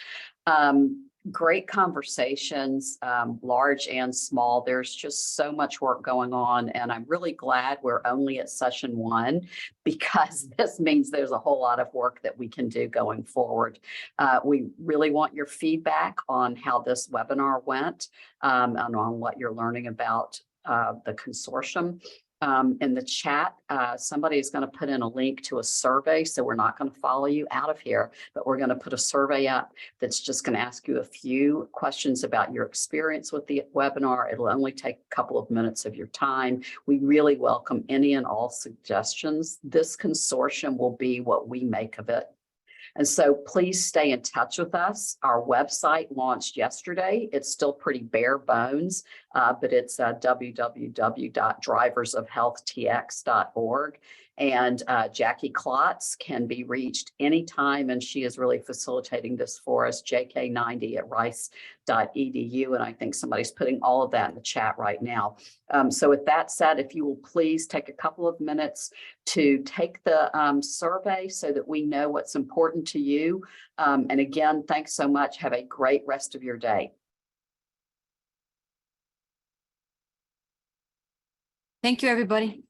Great conversations, large and small. There's just so much work going on, and I'm really glad we're only at session 1, because this means there's a whole lot of work that we can do going forward. We really want your feedback on how this webinar went and on what you're learning about the consortium. In the chat, somebody is going to put in a link to a survey. So we're not going to follow you out of here, but we're going to put a survey up that's just going to ask you a few questions about your experience with the webinar. It'll only take a couple of minutes of your time. We really welcome any and all suggestions. This consortium will be what we make of it. And so please stay in touch with us. Our website launched yesterday. It's still pretty bare bones, but it's www.driversofhealthtx.org. And Jackie Klotz can be reached anytime, and she is really facilitating this for us, jk90@rice.edu. And I think somebody's putting all of that in the chat right now. So with that said, if you will please take a couple of minutes to take the survey so that we know what's important to you. And again, thanks so much. Have a great rest of your day. Thank you, everybody.